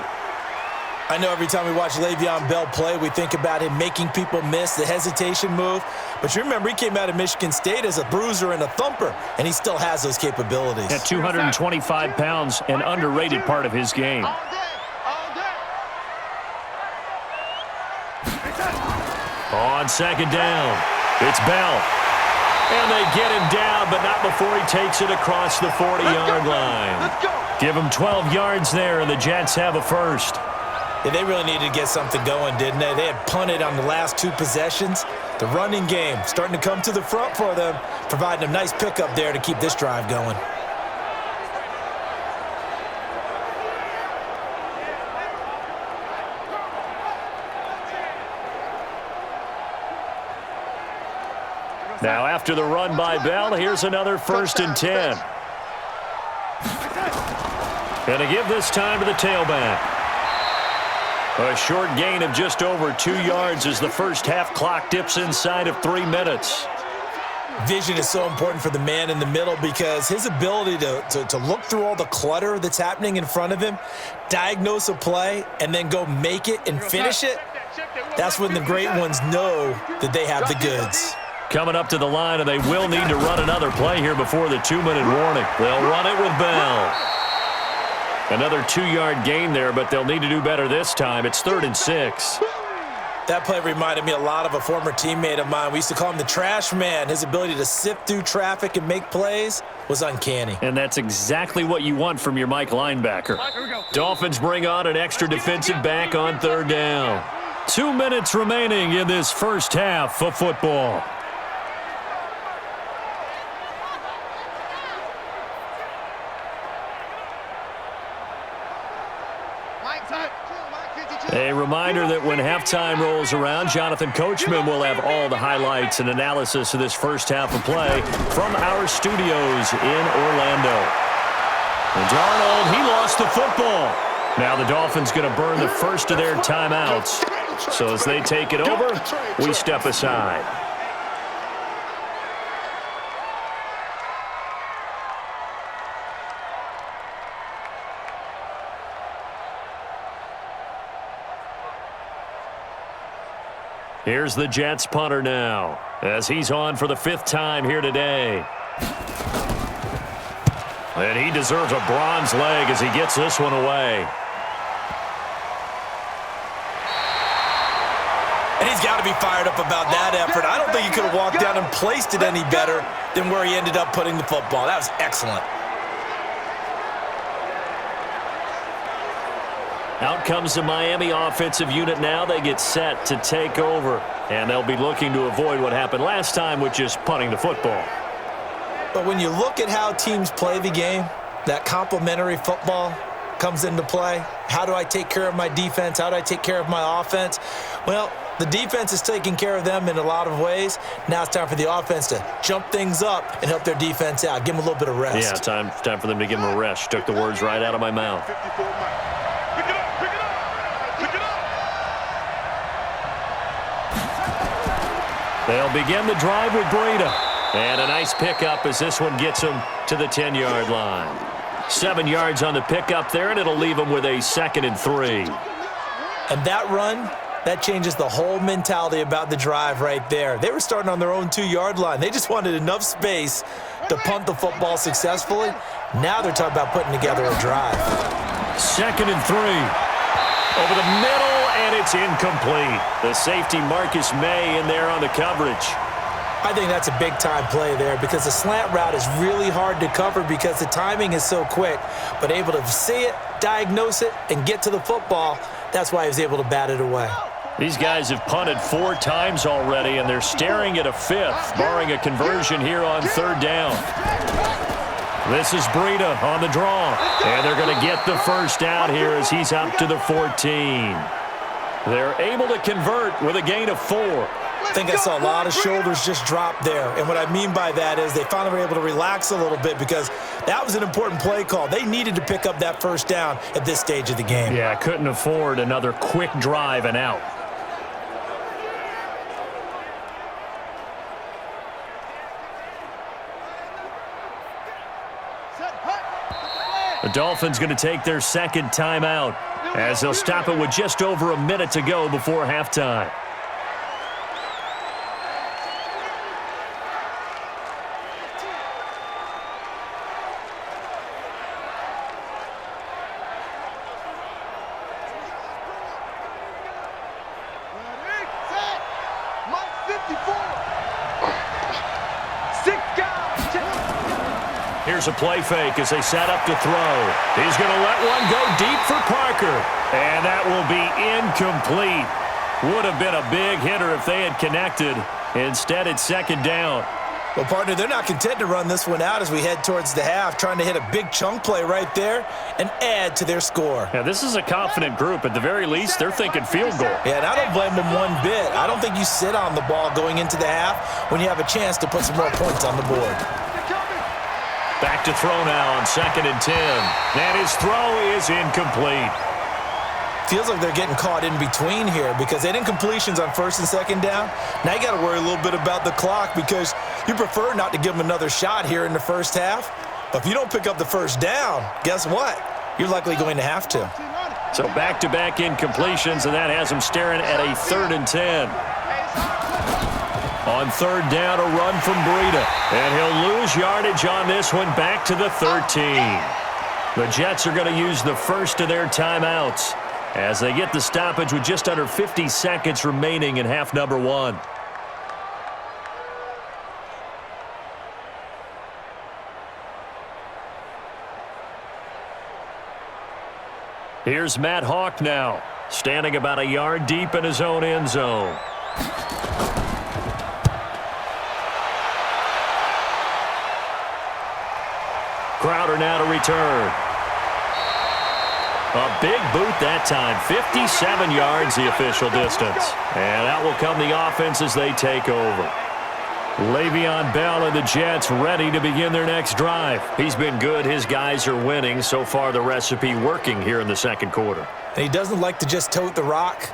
I know every time we watch Le'Veon Bell play, we think about him making people miss the hesitation move. But you remember, he came out of Michigan State as a bruiser and a thumper, and he still has those capabilities. At 225 pounds, an underrated part of his game. All day. On 2nd down, it's Bell. And they get him down, but not before he takes it across the 40-yard line. Let's go. Give him 12 yards there, and the Jets have a first. Yeah, they really needed to get something going, didn't they? They had punted on the last 2 possessions. The running game starting to come to the front for them, providing a nice pickup there to keep this drive going. Now after the run by Bell, here's another 1st and 10. And to give this time to the tailback. A short gain of just over 2 yards as the first half clock dips inside of 3 minutes. Vision is so important for the man in the middle because his ability to look through all the clutter that's happening in front of him, diagnose a play, and then go make it and finish it, that's when the great ones know that they have the goods. Coming up to the line, and they will need to run another play here before the 2-minute warning. They'll run it with Bell. Another 2-yard gain there, but they'll need to do better this time. It's 3rd and 6. That play reminded me a lot of a former teammate of mine. We used to call him the trash man. His ability to sift through traffic and make plays was uncanny. And that's exactly what you want from your Mike linebacker. Dolphins bring on an extra defensive back on 3rd down. 2 minutes remaining in this first half of football. A reminder that when halftime rolls around, Jonathan Coachman will have all the highlights and analysis of this first half of play from our studios in Orlando. And Darnold, he lost the football. Now the Dolphins going to burn the first of their timeouts. So as they take it over, we step aside. Here's the Jets punter now, as he's on for the 5th time here today. And he deserves a bronze leg as he gets this one away. And he's got to be fired up about that effort. I don't think he could have walked down and placed it any better than where he ended up putting the football. That was excellent. Out comes the Miami offensive unit now. They get set to take over. And they'll be looking to avoid what happened last time, which is punting the football. But when you look at how teams play the game, that complementary football comes into play. How do I take care of my defense? How do I take care of my offense? Well, the defense is taking care of them in a lot of ways. Now it's time for the offense to jump things up and help their defense out. Give them a little bit of rest. Yeah, time for them to give them a rest. You took the words right out of my mouth. They'll begin the drive with Breida. And a nice pickup as this one gets them to the 10-yard line. 7 yards on the pickup there, and it'll leave them with a 2nd and 3. And that run That changes the whole mentality about the drive right there. They were starting on their own 2-yard line. They just wanted enough space to punt the football successfully. Now they're talking about putting together a drive. 2nd and 3. Over the middle, and it's incomplete. The safety Marcus May in there on the coverage. I think that's a big-time play there because the slant route is really hard to cover because the timing is so quick. But able to see it, diagnose it, and get to the football, that's why he was able to bat it away. These guys have punted 4 times already, and they're staring at a 5th, barring a conversion here on 3rd down. This is Breida on the draw, and they're going to get the first down here as he's up to the 14. They're able to convert with a gain of 4. I think I saw a lot of shoulders just drop there. And what I mean by that is they finally were able to relax a little bit because that was an important play call. They needed to pick up that first down at this stage of the game. Yeah, couldn't afford another quick drive and out. The Dolphins going to take their 2nd timeout as they'll stop it with just over a minute to go before halftime. Here's a play fake as they set up to throw. He's going to let one go deep for Parker. And that will be incomplete. Would have been a big hitter if they had connected. Instead, it's 2nd down. Well, partner, they're not content to run this one out as we head towards the half, trying to hit a big chunk play right there and add to their score. Yeah, this is a confident group. At the very least, they're thinking field goal. Yeah, and I don't blame them one bit. I don't think you sit on the ball going into the half when you have a chance to put some more points on the board. Back to throw now on 2nd and 10. And his throw is incomplete. Feels like they're getting caught in between here because they didn't completions on 1st and 2nd down. Now you got to worry a little bit about the clock because you prefer not to give them another shot here in the first half. But if you don't pick up the first down, guess what? You're likely going to have to. So back-to-back incompletions, and that has them staring at a 3rd and 10. On 3rd down, a run from Breida. And he'll lose yardage on this one back to the 13. The Jets are going to use the first of their timeouts as they get the stoppage with just under 50 seconds remaining in half number 1. Here's Matt Hawk now, standing about a yard deep in his own end zone. Crowder now to return. A big boot that time. 57 yards the official distance. And out will come the offense as they take over. Le'Veon Bell and the Jets ready to begin their next drive. He's been good. His guys are winning. So far the recipe working here in the 2nd quarter. And he doesn't like to just tote the rock.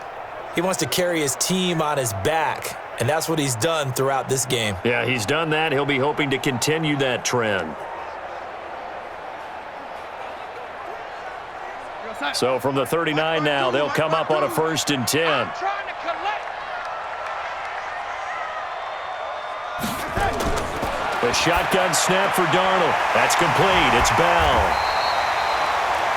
He wants to carry his team on his back. And that's what he's done throughout this game. Yeah, he's done that. He'll be hoping to continue that trend. So from the 39 now, they'll come up on a 1st and 10. The shotgun snap for Darnold. That's complete. It's Bell.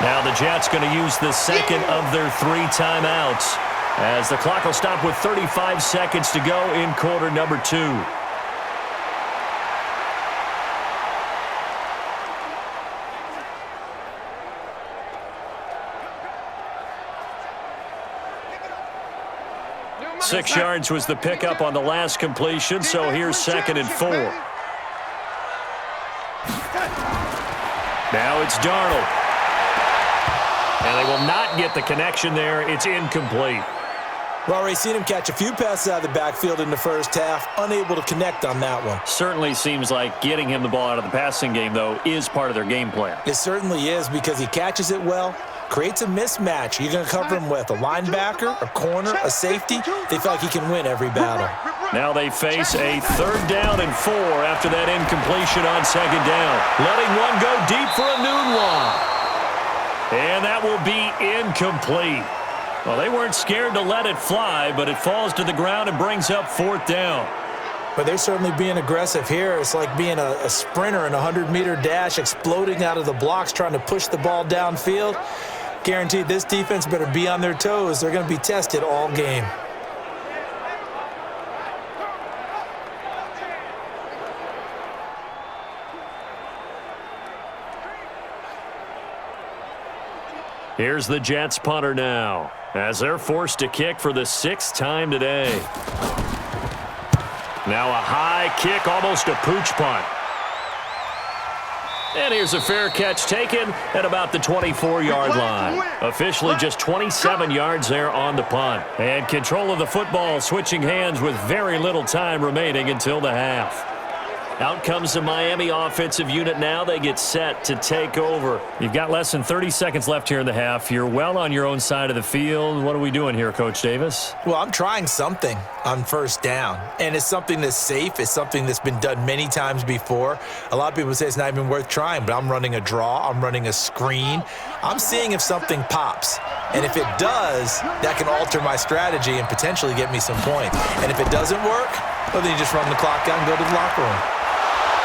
Now the Jets going to use the 2nd of their 3 timeouts as the clock will stop with 35 seconds to go in quarter number 2. Six yards was the pickup on the last completion, so here's 2nd and 4. Now it's Darnold. And they will not get the connection there. It's incomplete. We've already seen him catch a few passes out of the backfield in the first half, unable to connect on that one. Certainly seems like getting him the ball out of the passing game, though, is part of their game plan. It certainly is because he catches it well, creates a mismatch. You're going to cover him with a linebacker, a corner, a safety. They feel like he can win every battle. Now they face a 3rd down and 4 after that incompletion on 2nd down. Letting one go deep for a noon one. And that will be incomplete. Well, they weren't scared to let it fly, but it falls to the ground and brings up 4th down. But they're certainly being aggressive here. It's like being a sprinter in a 100-meter dash, exploding out of the blocks, trying to push the ball downfield. Guaranteed this defense better be on their toes. They're going to be tested all game. Here's the Jets punter now, as they're forced to kick for the 6th time today. Now a high kick, almost a pooch punt. And here's a fair catch taken at about the 24-yard line. Officially just 27 yards there on the punt. And control of the football switching hands with very little time remaining until the half. Out comes the Miami offensive unit now. They get set to take over. You've got less than 30 seconds left here in the half. You're well on your own side of the field. What are we doing here, Coach Davis? Well, I'm trying something on 1st down, and it's something that's safe. It's something that's been done many times before. A lot of people say it's not even worth trying, but I'm running a draw. I'm running a screen. I'm seeing if something pops, and if it does, that can alter my strategy and potentially get me some points. And if it doesn't work, well, then you just run the clock out and go to the locker room.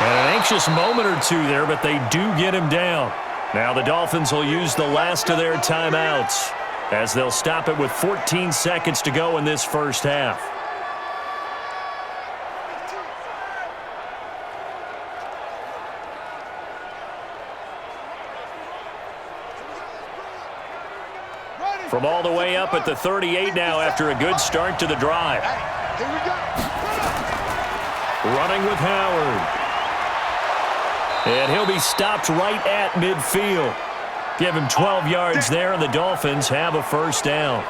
And an anxious moment or two there, but they do get him down. Now the Dolphins will use the last of their timeouts as they'll stop it with 14 seconds to go in this 1st half. From all the way up at the 38 now after a good start to the drive. Here we go. Running with Howard. And he'll be stopped right at midfield. Give him 12 yards there, and the Dolphins have a 1st down.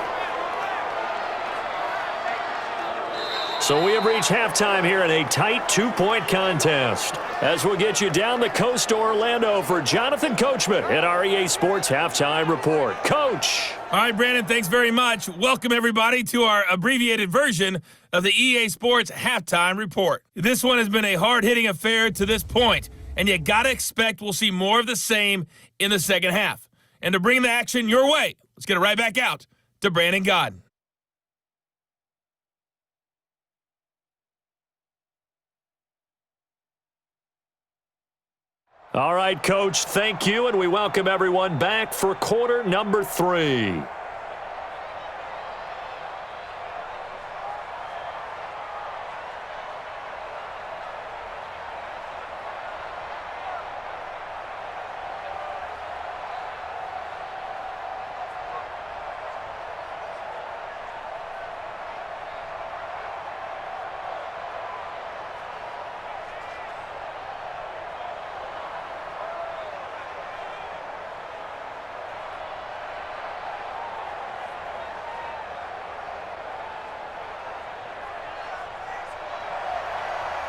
So we have reached halftime here in a tight 2-point contest. As we'll get you down the coast to Orlando for Jonathan Coachman at our EA Sports Halftime Report. Coach. All right, Brandon, thanks very much. Welcome, everybody, to our abbreviated version of the EA Sports Halftime Report. This one has been a hard-hitting affair to this point, and you got to expect we'll see more of the same in the second half. And to bring the action your way, let's get it right back out to Brandon Godden. All right, Coach, thank you, and we welcome everyone back for quarter number 3.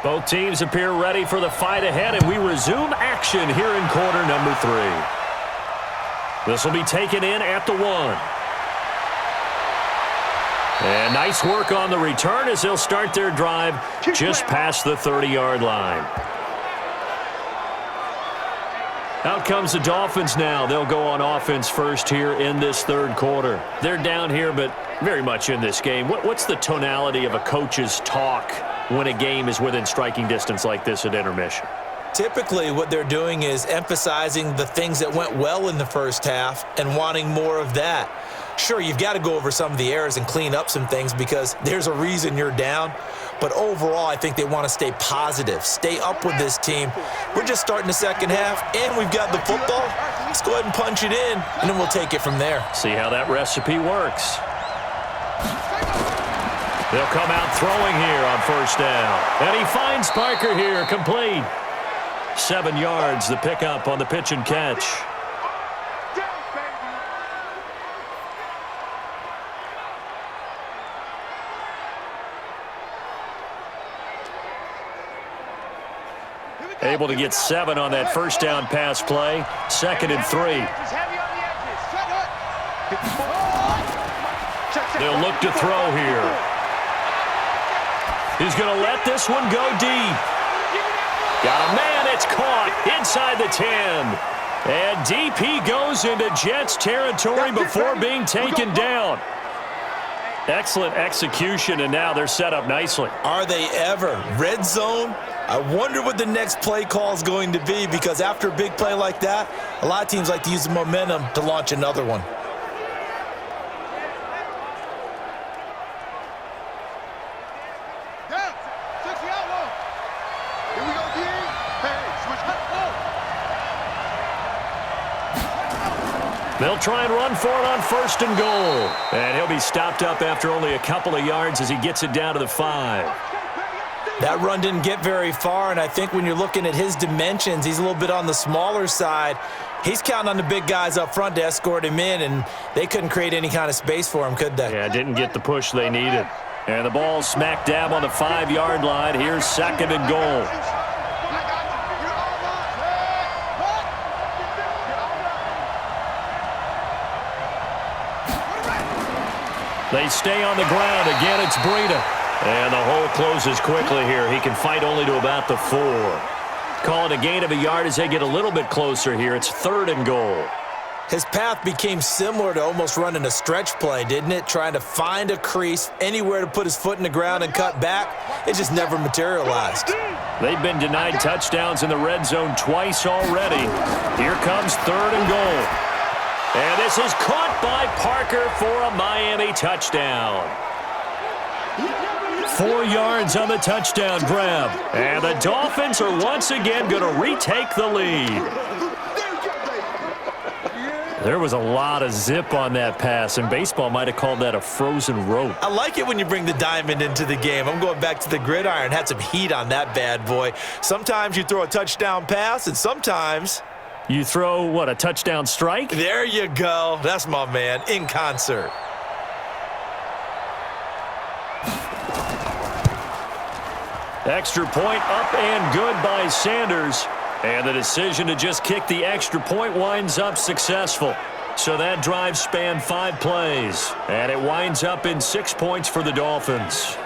Both teams appear ready for the fight ahead, and we resume action here in quarter number 3. This will be taken in at the 1. And nice work on the return as they'll start their drive just past the 30-yard line. Out comes the Dolphins now. They'll go on offense first here in this 3rd quarter. They're down here, but very much in this game. What's the tonality of a coach's talk when a game is within striking distance like this at intermission? Typically, what they're doing is emphasizing the things that went well in the 1st half and wanting more of that. Sure, you've got to go over some of the errors and clean up some things because there's a reason you're down. But overall, I think they want to stay positive, stay up with this team. We're just starting the second half, and we've got the football. Let's go ahead and punch it in, and then we'll take it from there. See how that recipe works. They'll come out throwing here on 1st down. And he finds Parker here, complete. 7 yards, the pickup on the pitch and catch. Able to get 7 on that 1st down pass play. 2nd and 3. They'll look to throw here. He's going to let this one go deep. Got a man, it's caught inside the 10. And deep he goes into Jets territory before being taken down. Excellent execution, and now they're set up nicely. Are they ever? Red zone? I wonder what the next play call is going to be, because after a big play like that, a lot of teams like to use the momentum to launch another one. Down. 60 out low. Here we go, D. Hey, switch up. They'll try and run for it on 1st and goal. And he'll be stopped up after only a couple of yards as he gets it down to the 5. That run didn't get very far, and I think when you're looking at his dimensions, he's a little bit on the smaller side. He's counting on the big guys up front to escort him in, and they couldn't create any kind of space for him, could they? Yeah, didn't get the push they needed. And the ball smack dab on the 5-yard line. Here's 2nd and goal. They stay on the ground. Again, it's Breida. And the hole closes quickly here. He can fight only to about the 4. Call it a gain of a yard as they get a little bit closer here. It's 3rd and goal. His path became similar to almost running a stretch play, didn't it? Trying to find a crease, anywhere to put his foot in the ground and cut back. It just never materialized. They've been denied touchdowns in the red zone twice already. Here comes 3rd and goal. And this is caught by Parker for a Miami touchdown. 4 yards on the touchdown grab. And the Dolphins are once again going to retake the lead. There was a lot of zip on that pass, and baseball might have called that a frozen rope. I like it when you bring the diamond into the game. I'm going back to the gridiron. Had some heat on that bad boy. Sometimes you throw a touchdown pass, and sometimes you throw, what, a touchdown strike? There you go. That's my man, in concert. Extra point up and good by Sanders. And the decision to just kick the extra point winds up successful. So that drive spanned 5 plays. And it winds up in 6 points for the Dolphins.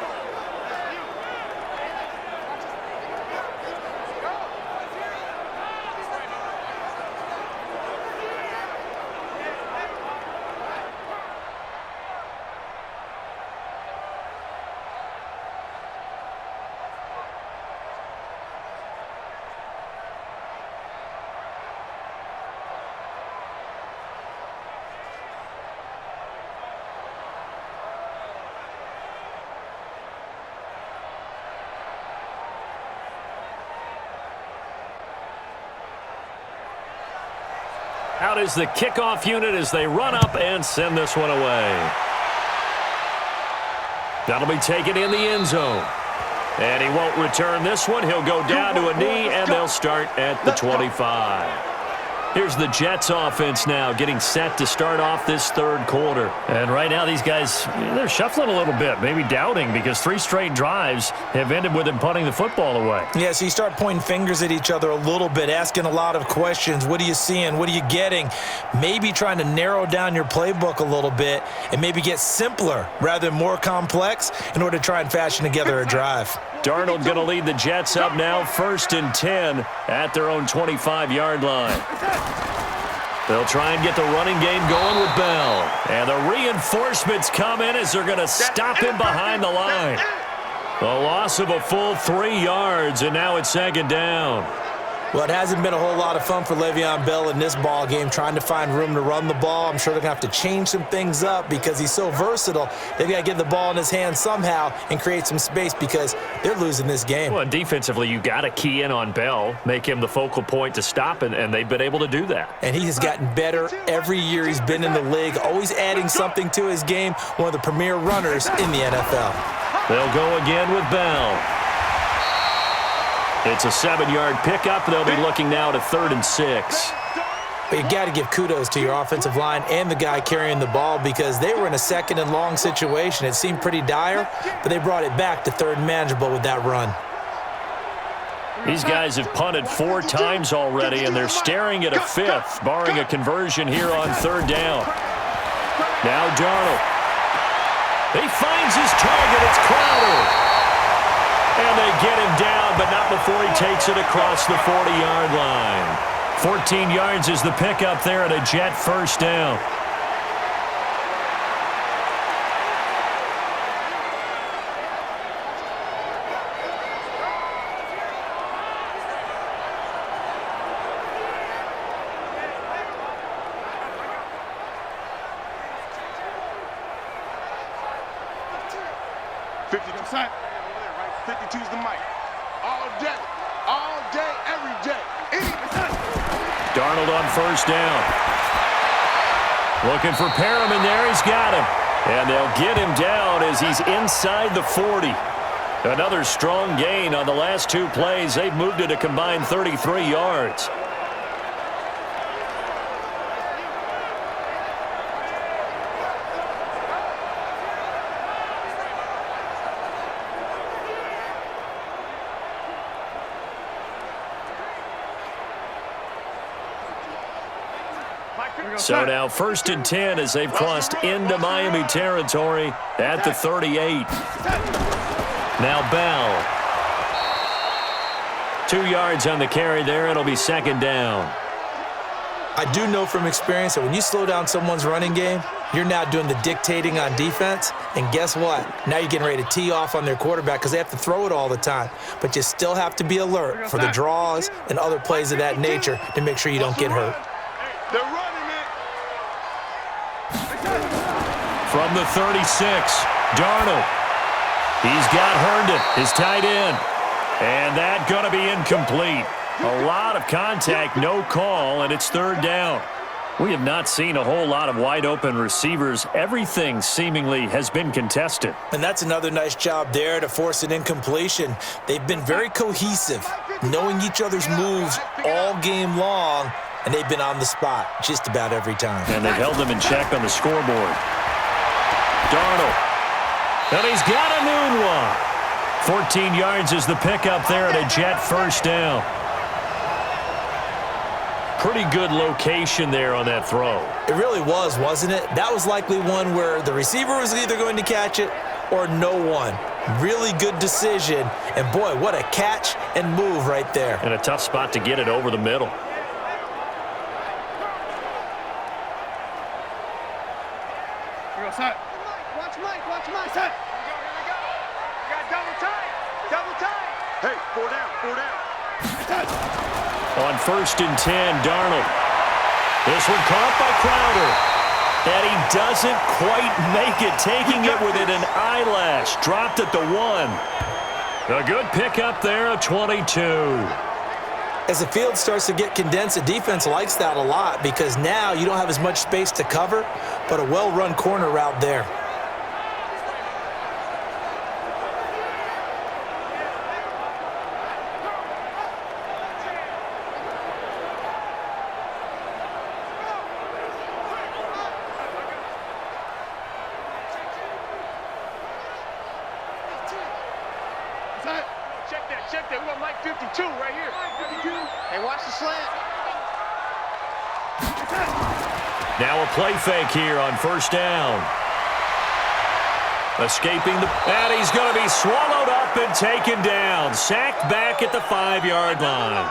Out is the kickoff unit as they run up and send this one away. That'll be taken in the end zone. And he won't return this one. He'll go down to a knee, and they'll start at the 25. Here's the Jets offense now getting set to start off this 3rd quarter. And right now these guys, they're shuffling a little bit, maybe doubting, because 3 straight drives have ended with them punting the football away. Yeah, so you start pointing fingers at each other a little bit, asking a lot of questions. What are you seeing? What are you getting? Maybe trying to narrow down your playbook a little bit and maybe get simpler rather than more complex in order to try and fashion together a drive. Darnold going to lead the Jets up now, 1st and 10 at their own 25-yard line. They'll try and get the running game going with Bell. And the reinforcements come in as they're going to stop him behind the line. A loss of a full 3 yards, and now it's 2nd down. Well, it hasn't been a whole lot of fun for Le'Veon Bell in this ball game, trying to find room to run the ball. I'm sure they're going to have to change some things up because he's so versatile. They've got to get the ball in his hands somehow and create some space because they're losing this game. Well, defensively, you got to key in on Bell, make him the focal point to stop, and they've been able to do that. And he has gotten better every year he's been in the league, always adding something to his game, one of the premier runners in the NFL. They'll go again with Bell. It's a 7-yard pickup. They'll be looking now to 3rd and 6. But you got to give kudos to your offensive line and the guy carrying the ball because they were in a 2nd and long situation. It seemed pretty dire, but they brought it back to 3rd and manageable with that run. These guys have punted 4 times already, and they're staring at a 5th, barring a conversion here on 3rd down. Now Darnold. He finds his target. It's Crowder. And they get him down, but not before he takes it across the 40-yard line. 14 yards is the pickup there at a Jet 1st down. Set. 52's the mic. All day, every day. Darnold on first down. Looking for Perriman there. He's got him. And they'll get him down as he's inside the 40. Another strong gain on the last two plays. They've moved it a combined 33 yards. So now 1st and 10 as they've crossed into Miami territory at the 38. Now Bell. 2 yards on the carry there. It'll be 2nd down. I do know from experience that when you slow down someone's running game, you're now doing the dictating on defense. And guess what? Now you're getting ready to tee off on their quarterback because they have to throw it all the time. But you still have to be alert for the draws and other plays of that nature to make sure you don't get hurt. They're running it. From the 36, Darnold. He's got Herndon, his tight end. And that going to be incomplete. A lot of contact, no call, and it's 3rd down. We have not seen a whole lot of wide-open receivers. Everything seemingly has been contested. And that's another nice job there to force an incompletion. They've been very cohesive, knowing each other's moves all game long, and they've been on the spot just about every time. And they've held them in check on the scoreboard. Darnold. And he's got a noon one. 14 yards is the pickup there at a Jet 1st down. Pretty good location there on that throw. It really was, wasn't it? That was likely one where the receiver was either going to catch it or no one. Really good decision. And boy, what a catch and move right there. And a tough spot to get it over the middle. Set. Watch Mike. Set. Here we go. You got double tight. Hey, 4 down. Set. On 1st and 10, Darnold. This one caught by Crowder. And he doesn't quite make it, taking it within an eyelash. Dropped at the 1. A good pickup there of 22. As the field starts to get condensed, the defense likes that a lot because now you don't have as much space to cover, but a well-run corner route there. Check that. We got Mike 52 right here. 52. Hey, watch the slant. Now a play fake here on 1st down. Escaping the... And he's going to be swallowed up and taken down. Sacked back at the 5-yard line.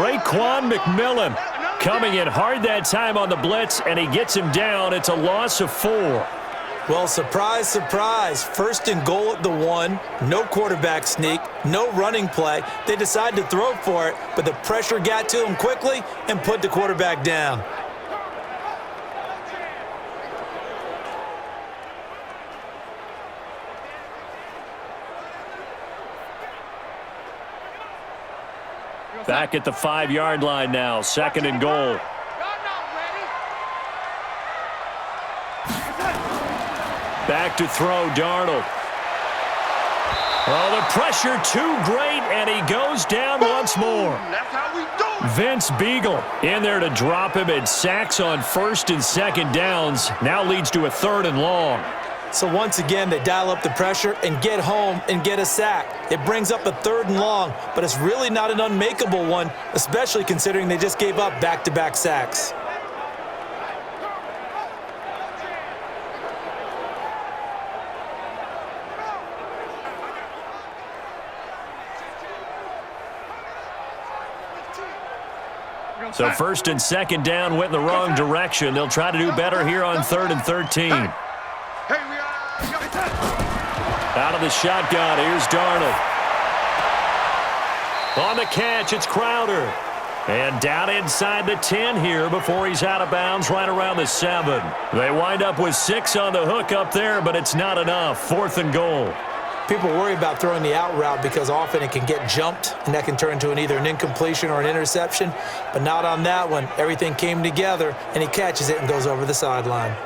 Raekwon McMillan coming in hard that time on the blitz, and he gets him down. It's a loss of 4. Well, surprise, surprise. 1st and goal at the 1. No quarterback sneak. No running play. They decide to throw for it, but the pressure got to him quickly and put the quarterback down. Back at the 5-yard line now. 2nd and goal. Back to throw, Darnold. Oh, the pressure too great, and he goes down once more. That's how we do it. Vince Beagle in there to drop him, and sacks on 1st and 2nd downs. Now leads to a 3rd and long. So once again, they dial up the pressure and get home and get a sack. It brings up a 3rd and long, but it's really not an unmakeable one, especially considering they just gave up back-to-back sacks. So 1st and 2nd down went in the wrong direction. They'll try to do better here on 3rd and 13. Out of the shotgun, here's Darnold. On the catch, it's Crowder. And down inside the 10 here before he's out of bounds right around the 7. They wind up with 6 on the hook up there, but it's not enough. 4th and goal. People worry about throwing the out route because often it can get jumped, and that can turn into either an incompletion or an interception. But not on that one. Everything came together, and he catches it and goes over the sideline.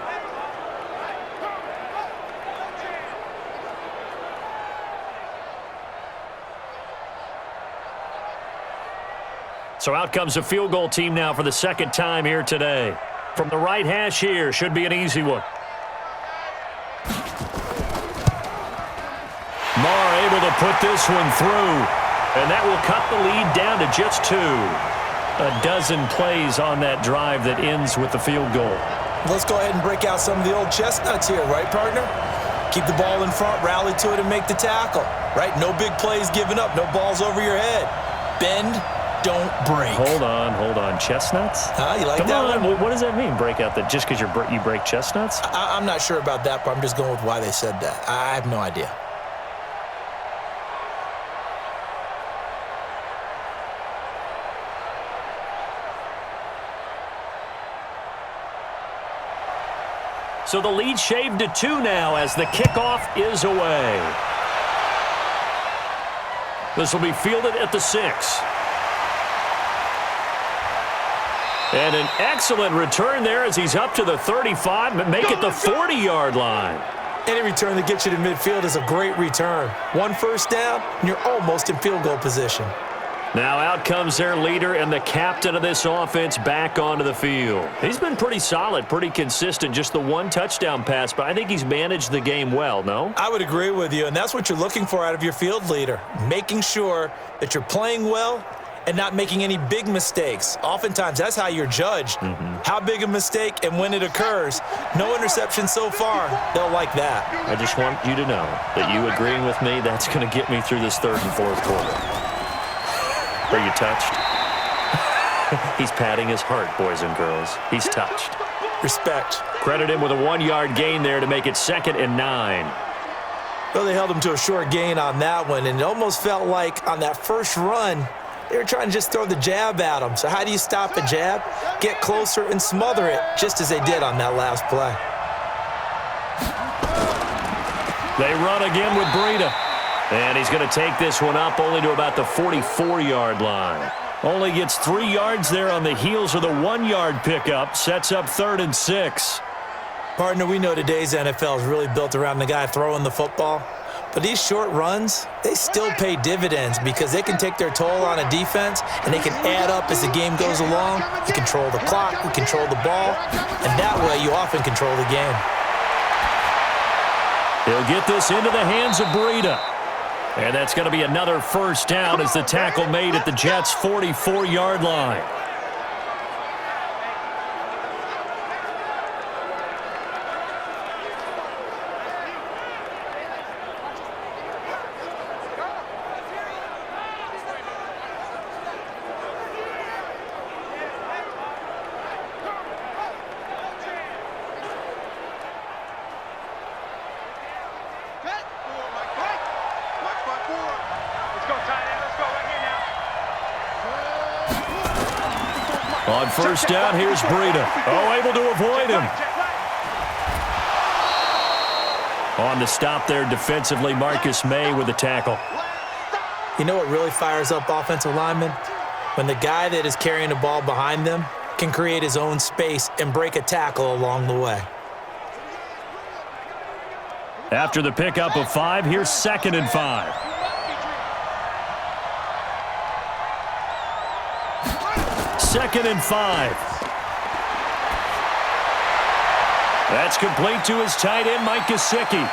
So out comes a field goal team now for the second time here today. From the right hash here, should be an easy one. Marr able to put this one through, and that will cut the lead down to just 2. A dozen plays on that drive that ends with the field goal. Let's go ahead and break out some of the old chestnuts here, right, partner? Keep the ball in front, rally to it, and make the tackle, right? No big plays given up, no balls over your head. Bend, don't break. Hold on. Chestnuts? You like Come that on. one? What does that mean, break out that just because you break chestnuts? I'm not sure about that, but I'm just going with why they said that. I have no idea. So the lead shaved to 2 now as the kickoff is away. This will be fielded at the 6. And an excellent return there as he's up to the 35, but make it the 40-yard line. Any return that gets you to midfield is a great return. 1 first down, and you're almost in field goal position. Now out comes their leader and the captain of this offense back onto the field. He's been pretty solid, pretty consistent, just the 1 touchdown pass, but I think he's managed the game well, no? I would agree with you, and that's what you're looking for out of your field leader, making sure that you're playing well and not making any big mistakes. Oftentimes, that's how you're judged. How big a mistake and when it occurs. No interception so far. They'll like that. I just want you to know that you agreeing with me, that's going to get me through this 3rd and 4th quarter. Are you touched? He's patting his heart, boys and girls. He's touched. Respect. Credit him with a 1-yard gain there to make it 2nd and 9. Well, they held him to a short gain on that one, and it almost felt like on that first run, they were trying to just throw the jab at him. So how do you stop a jab? Get closer and smother it, just as they did on that last play. They run again with Breida. And he's going to take this one up only to about the 44-yard line. Only gets 3 yards there on the heels of the 1-yard pickup. Sets up 3rd and 6. Partner, we know today's NFL is really built around the guy throwing the football. But these short runs, they still pay dividends because they can take their toll on a defense and they can add up as the game goes along. You control the clock, you control the ball, and that way you often control the game. He'll get this into the hands of Breida. And that's going to be another first down as the tackle made at the Jets' 44-yard line. On first down, here's Breida. Oh, able to avoid him. On the stop there defensively, Marcus May with the tackle. You know what really fires up offensive linemen? When the guy that is carrying the ball behind them can create his own space and break a tackle along the way. After the pickup of 5, here's 2nd and 5. Second and 5. That's complete to his tight end, Mike Gesicki.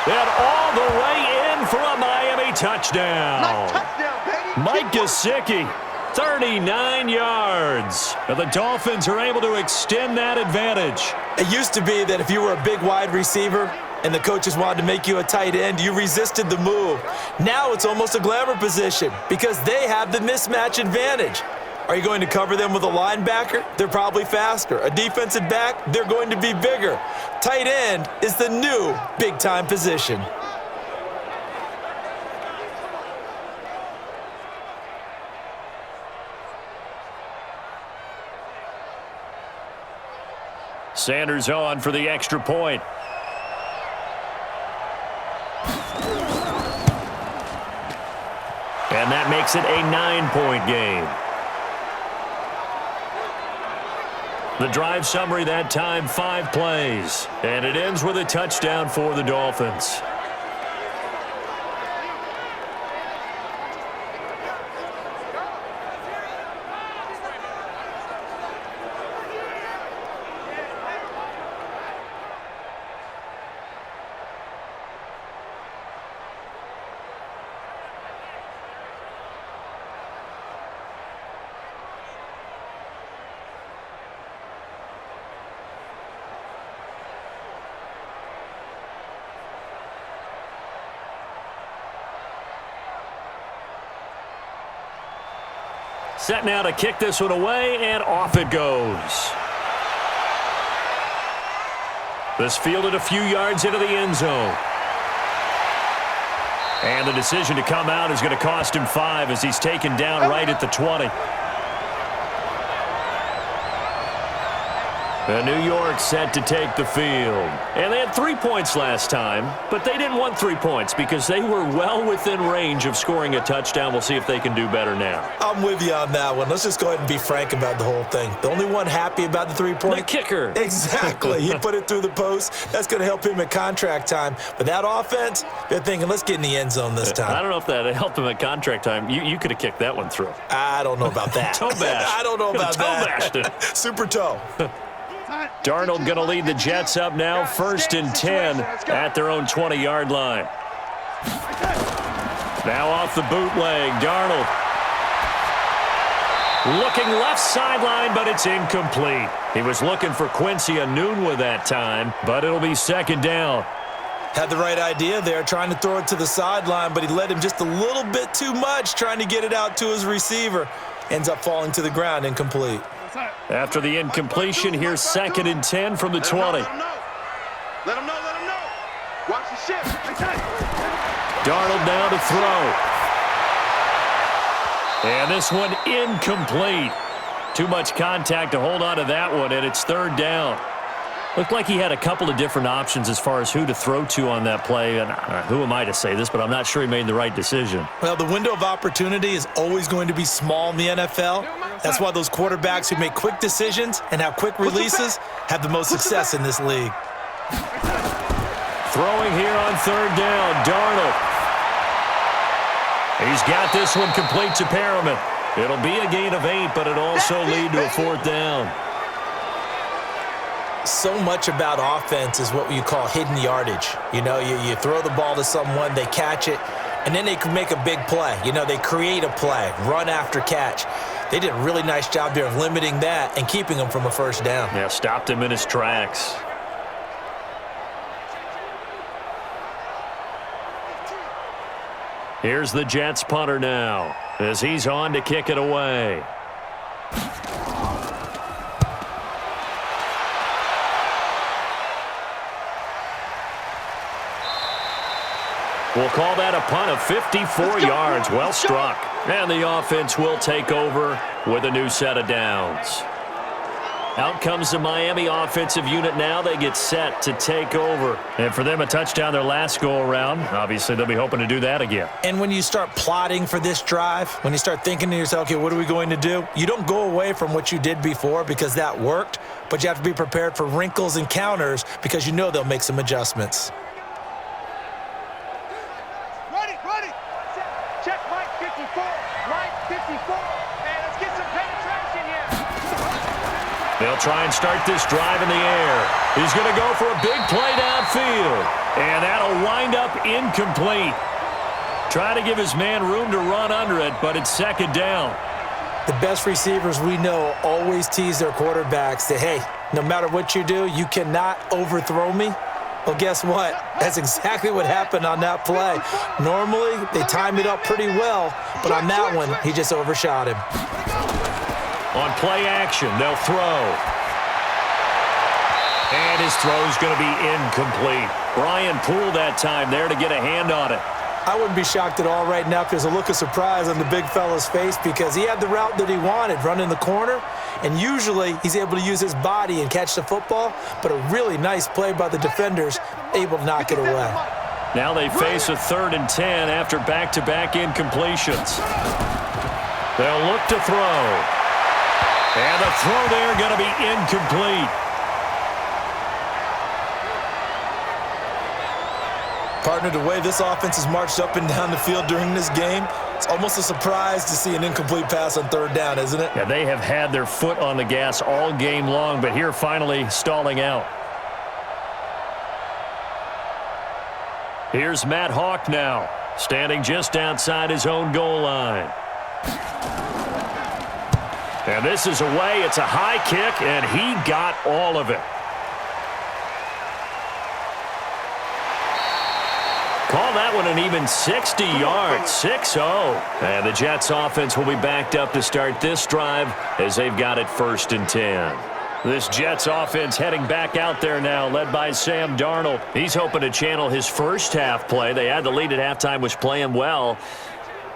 And all the way in for a Miami touchdown. Nice touchdown, baby. Mike Gesicki, 39 yards. And the Dolphins are able to extend that advantage. It used to be that if you were a big wide receiver and the coaches wanted to make you a tight end, you resisted the move. Now it's almost a glamour position because they have the mismatch advantage. Are you going to cover them with a linebacker? They're probably faster. A defensive back? They're going to be bigger. Tight end is the new big-time position. Sanders on for the extra point. And that makes it a 9-point game. The drive summary that time, 5 plays. And it ends with a touchdown for the Dolphins. Set now to kick this one away, and off it goes. This fielded a few yards into the end zone. And the decision to come out is going to cost him 5 as he's taken down right at the 20. And New York set to take the field. And they had 3 points last time, but they didn't want 3 points because they were well within range of scoring a touchdown. We'll see if they can do better now. I'm with you on that one. Let's just go ahead and be frank about the whole thing. The only one happy about the 3-point? The kicker. Exactly. He put it through the post. That's going to help him at contract time. But that offense, they're thinking, let's get in the end zone this time. I don't know if that helped him at contract time. You could have kicked that one through. I don't know about that. Toe bash. I don't know about toe that. Bashed it. Super toe. Darnold going to lead the Jets up now, 1st and 10 at their own 20-yard line. Now off the bootleg, Darnold. Looking left sideline, but it's incomplete. He was looking for Quincy Enunwa that time, but it'll be 2nd down. Had the right idea there, trying to throw it to the sideline, but he led him just a little bit too much, trying to get it out to his receiver. Ends up falling to the ground, incomplete. After the incompletion, here's 2nd and 10 from the 20. Let him know. Watch the shift. Darnold down to throw. And this one incomplete. Too much contact to hold on to that one, and it's 3rd down. Looked like he had a couple of different options as far as who to throw to on that play. And who am I to say this, but I'm not sure he made the right decision. Well, the window of opportunity is always going to be small in the NFL. That's why those quarterbacks who make quick decisions and have quick releases have the most success in this league. Throwing here on 3rd down, Darnold. He's got this one complete to Perriman. It'll be a gain of 8, but it'll also lead to a 4th down. So much about offense is what you call hidden yardage. You know, you throw the ball to someone, they catch it, and then they can make a big play. You know, they create a play, run after catch. They did a really nice job there of limiting that and keeping him from a 1st down. Yeah, stopped him in his tracks. Here's the Jets punter now as he's on to kick it away. We'll call that a punt of 54 yards. Well struck. And the offense will take over with a new set of downs. Out comes the Miami offensive unit now. They get set to take over. And for them, a touchdown their last go-around. Obviously, they'll be hoping to do that again. And when you start plotting for this drive, when you start thinking to yourself, okay, what are we going to do? You don't go away from what you did before because that worked, but you have to be prepared for wrinkles and counters because you know they'll make some adjustments. Ready. Check Mike 54. Mike 54. And let's get some penetration here. They'll try and start this drive in the air. He's going to go for a big play downfield. And that'll wind up incomplete. Try to give his man room to run under it, but it's 2nd down. The best receivers we know always tease their quarterbacks that, hey, no matter what you do, you cannot overthrow me. Well, guess what? That's exactly what happened on that play. Normally, they time it up pretty well, but on that one, he just overshot him. On play action, they'll throw. And his throw's going to be incomplete. Brian Poole that time there to get a hand on it. I wouldn't be shocked at all right now if there's a look of surprise on the big fella's face because he had the route that he wanted, running the corner, and usually he's able to use his body and catch the football, but a really nice play by the defenders, able to knock it away. Now they face a 3rd and 10 after back-to-back incompletions. They'll look to throw. And the throw there going to be incomplete. Partner, the way this offense has marched up and down the field during this game, it's almost a surprise to see an incomplete pass on 3rd down, isn't it? Yeah, they have had their foot on the gas all game long, but here finally stalling out. Here's Matt Hawk now, standing just outside his own goal line. And this is away. It's a high kick, and he got all of it. Call that one an even 60 yards, 6-0. And the Jets offense will be backed up to start this drive as they've got it 1st and 10. This Jets offense heading back out there now, led by Sam Darnold. He's hoping to channel his first half play. They had the lead at halftime, was playing well.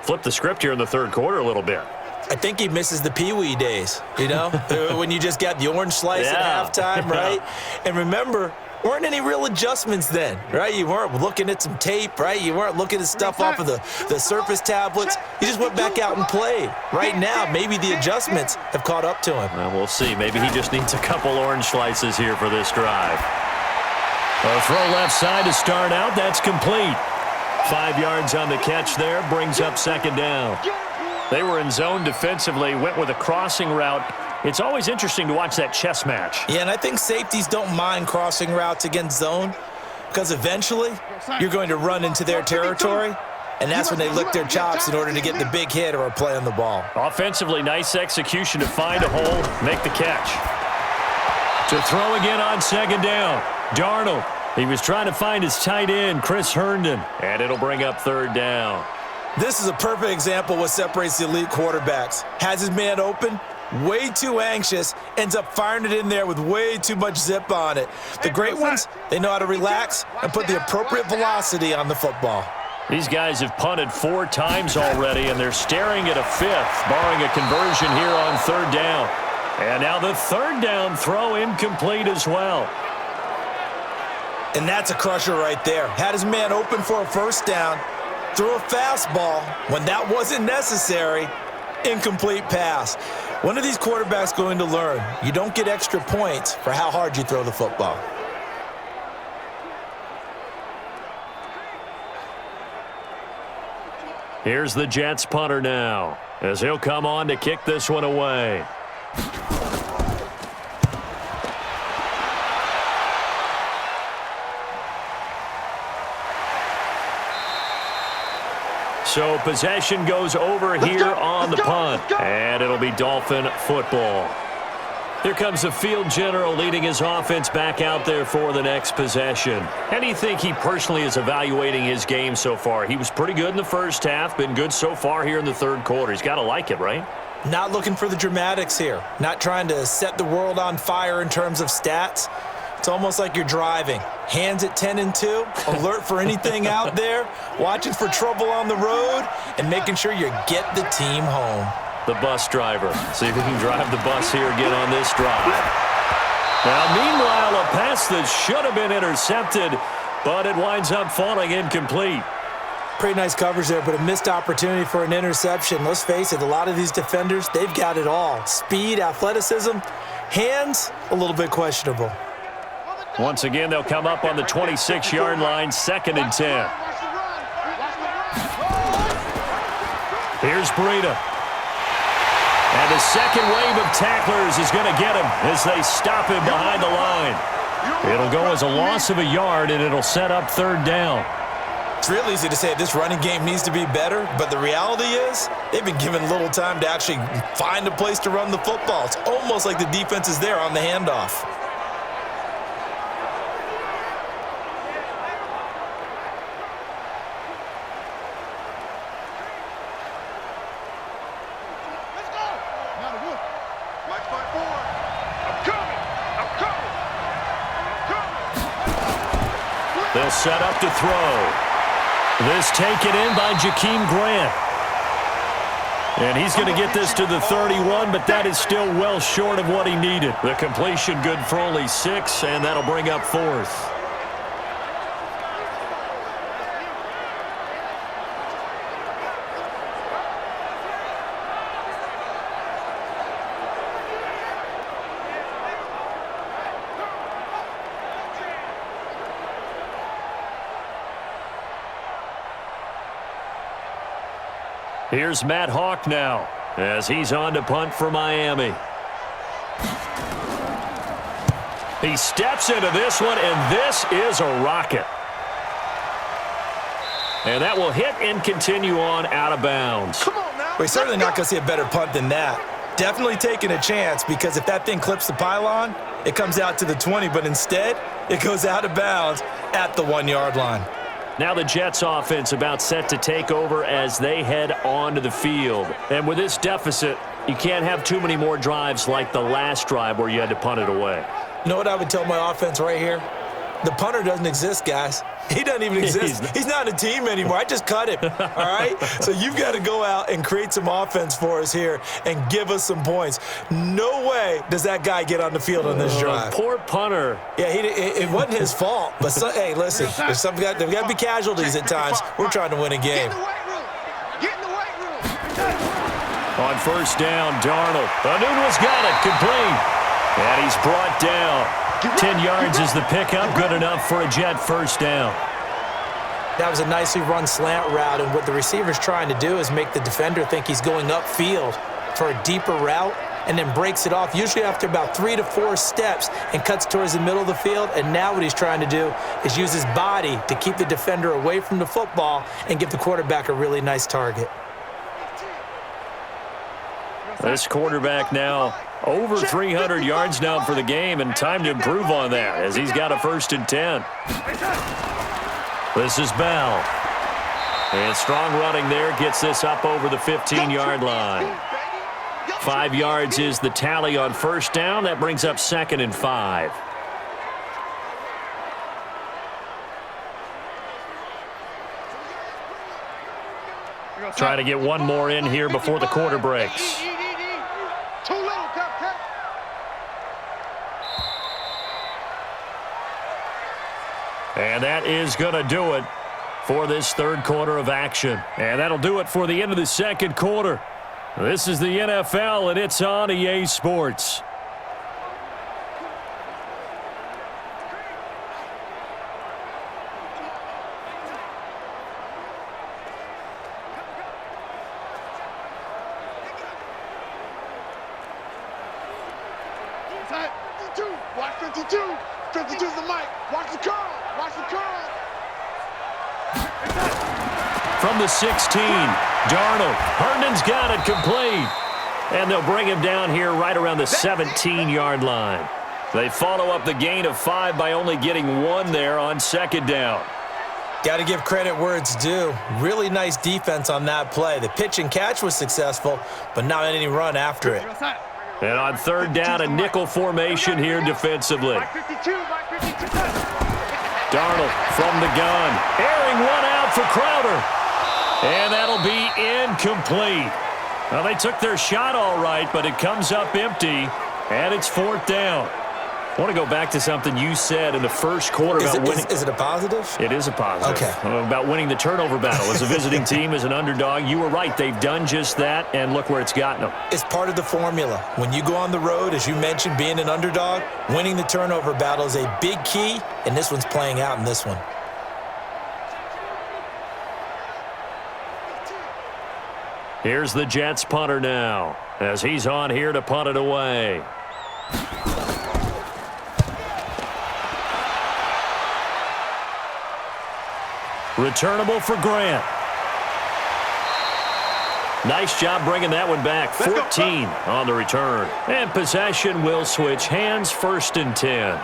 Flip the script here in the 3rd quarter a little bit. I think he misses the Pee-wee days, you know, when you just got the orange slice at halftime, right? And remember, weren't any real adjustments then, right? You weren't looking at some tape, right? You weren't looking at stuff off of the Surface tablets. You just went back out and played. Right now, maybe the adjustments have caught up to him. Well, we'll see. Maybe he just needs a couple orange slices here for this drive. A throw left side to start out. That's complete. 5 yards on the catch there. Brings up 2nd down. They were in zone defensively, went with a crossing route. It's always interesting to watch that chess match. Yeah, and I think safeties don't mind crossing routes against zone because eventually you're going to run into their territory, and that's when they lick their chops in order to get the big hit or a play on the ball. Offensively, nice execution to find a hole, make the catch. To throw again on 2nd down. Darnold. He was trying to find his tight end, Chris Herndon, and it'll bring up 3rd down. This is a perfect example of what separates the elite quarterbacks. Has his man open, way too anxious, ends up firing it in there with way too much zip on it. The great ones, they know how to relax and put the appropriate velocity on the football. These guys have punted 4 times already, and they're staring at a 5th, barring a conversion here on 3rd down. And now the 3rd down throw incomplete as well. And that's a crusher right there. Had his man open for a 1st down, threw a fastball when that wasn't necessary, incomplete pass. When are these quarterbacks going to learn? You don't get extra points for how hard you throw the football. Here's the Jets punter now, as he'll come on to kick this one away. So possession goes over here on the punt, and it'll be Dolphin football. Here comes the field general leading his offense back out there for the next possession. How do you think he personally is evaluating his game so far? He was pretty good in the 1st half, been good so far here in the 3rd quarter. He's got to like it, right? Not looking for the dramatics here. Not trying to set the world on fire in terms of stats. It's almost like you're driving. Hands at 10 and 2, alert for anything out there, watching for trouble on the road, and making sure you get the team home. The bus driver. See if he can drive the bus here again on this drive. Now, meanwhile, a pass that should have been intercepted, but it winds up falling incomplete. Pretty nice coverage there, but a missed opportunity for an interception. Let's face it, a lot of these defenders, they've got it all. Speed, athleticism, hands, a little bit questionable. Once again, they'll come up on the 26-yard line, 2nd and 10. Here's Breida. And the second wave of tacklers is going to get him as they stop him behind the line. It'll go as a loss of a yard, and it'll set up 3rd down. It's real easy to say this running game needs to be better, but the reality is they've been given little time to actually find a place to run the football. It's almost like the defense is there on the handoff. They'll set up to throw. This taken in by Jakeem Grant. And he's going to get this to the 31, but that is still well short of what he needed. The completion good for only 6, and that'll bring up 4th. Here's Matt Hawk now as he's on to punt for Miami. He steps into this one, and this is a rocket. And that will hit and continue on out of bounds. Come on now. We're certainly not going to see a better punt than that. Definitely taking a chance, because if that thing clips the pylon, it comes out to the 20, but instead it goes out of bounds at the 1-yard line. Now the Jets offense about set to take over as they head onto the field. And with this deficit, you can't have too many more drives like the last drive where you had to punt it away. You know what I would tell my offense right here? The punter doesn't exist, guys. He doesn't even exist. He's not a team anymore. I just cut him, all right? So you've got to go out and create some offense for us here and give us some points. No way does that guy get on the field on this drive. Poor punter. Yeah, it wasn't his fault. But, hey, listen, there's got to be casualties at times. We're trying to win a game. Get in the weight room. Get in the weight room. On first down, Darnold. Anuno's got it, complete. And he's brought down. 10 yards is the pickup, good enough for a Jet first down. That was a nicely run slant route, and what the receiver's trying to do is make the defender think he's going upfield for a deeper route, and then breaks it off, usually after about 3 to 4 steps, and cuts towards the middle of the field. And now what he's trying to do is use his body to keep the defender away from the football and give the quarterback a really nice target. This quarterback now over 300 yards now for the game, and time to improve on that as he's got a 1st and 10. This is Bell. And strong running there gets this up over the 15-yard line. 5 yards is the tally on first down. That brings up 2nd and 5. Try to get one more in here before the quarter breaks. Too little, cut. And that is going to do it for this third quarter of action. And that'll do it for the end of the second quarter. This is the NFL, and it's on EA Sports. Watch 52. 52's the mic. Watch the curl. Watch the curl. From the 16, Darnold. Herndon's got it complete. And they'll bring him down here right around the 17-yard line. They follow up the gain of 5 by only getting 1 there on 2nd down. Got to give credit where it's due. Really nice defense on that play. The pitch and catch was successful, but not any run after it. And on 3rd down, a nickel formation here defensively. Darnold from the gun. Airing one out for Crowder. And that'll be incomplete. Well, they took their shot all right, but it comes up empty, and it's 4th down. I want to go back to something you said in the first quarter about winning. Is it a positive? It is a positive. Okay. About winning the turnover battle. As a visiting team, as an underdog, you were right. They've done just that, and look where it's gotten them. It's part of the formula. When you go on the road, as you mentioned, being an underdog, winning the turnover battle is a big key, and this one's playing out in this one. Here's the Jets punter now, as he's on here to punt it away. Returnable for Grant. Nice job bringing that one back. 14 on the return. And possession will switch hands, 1st and 10.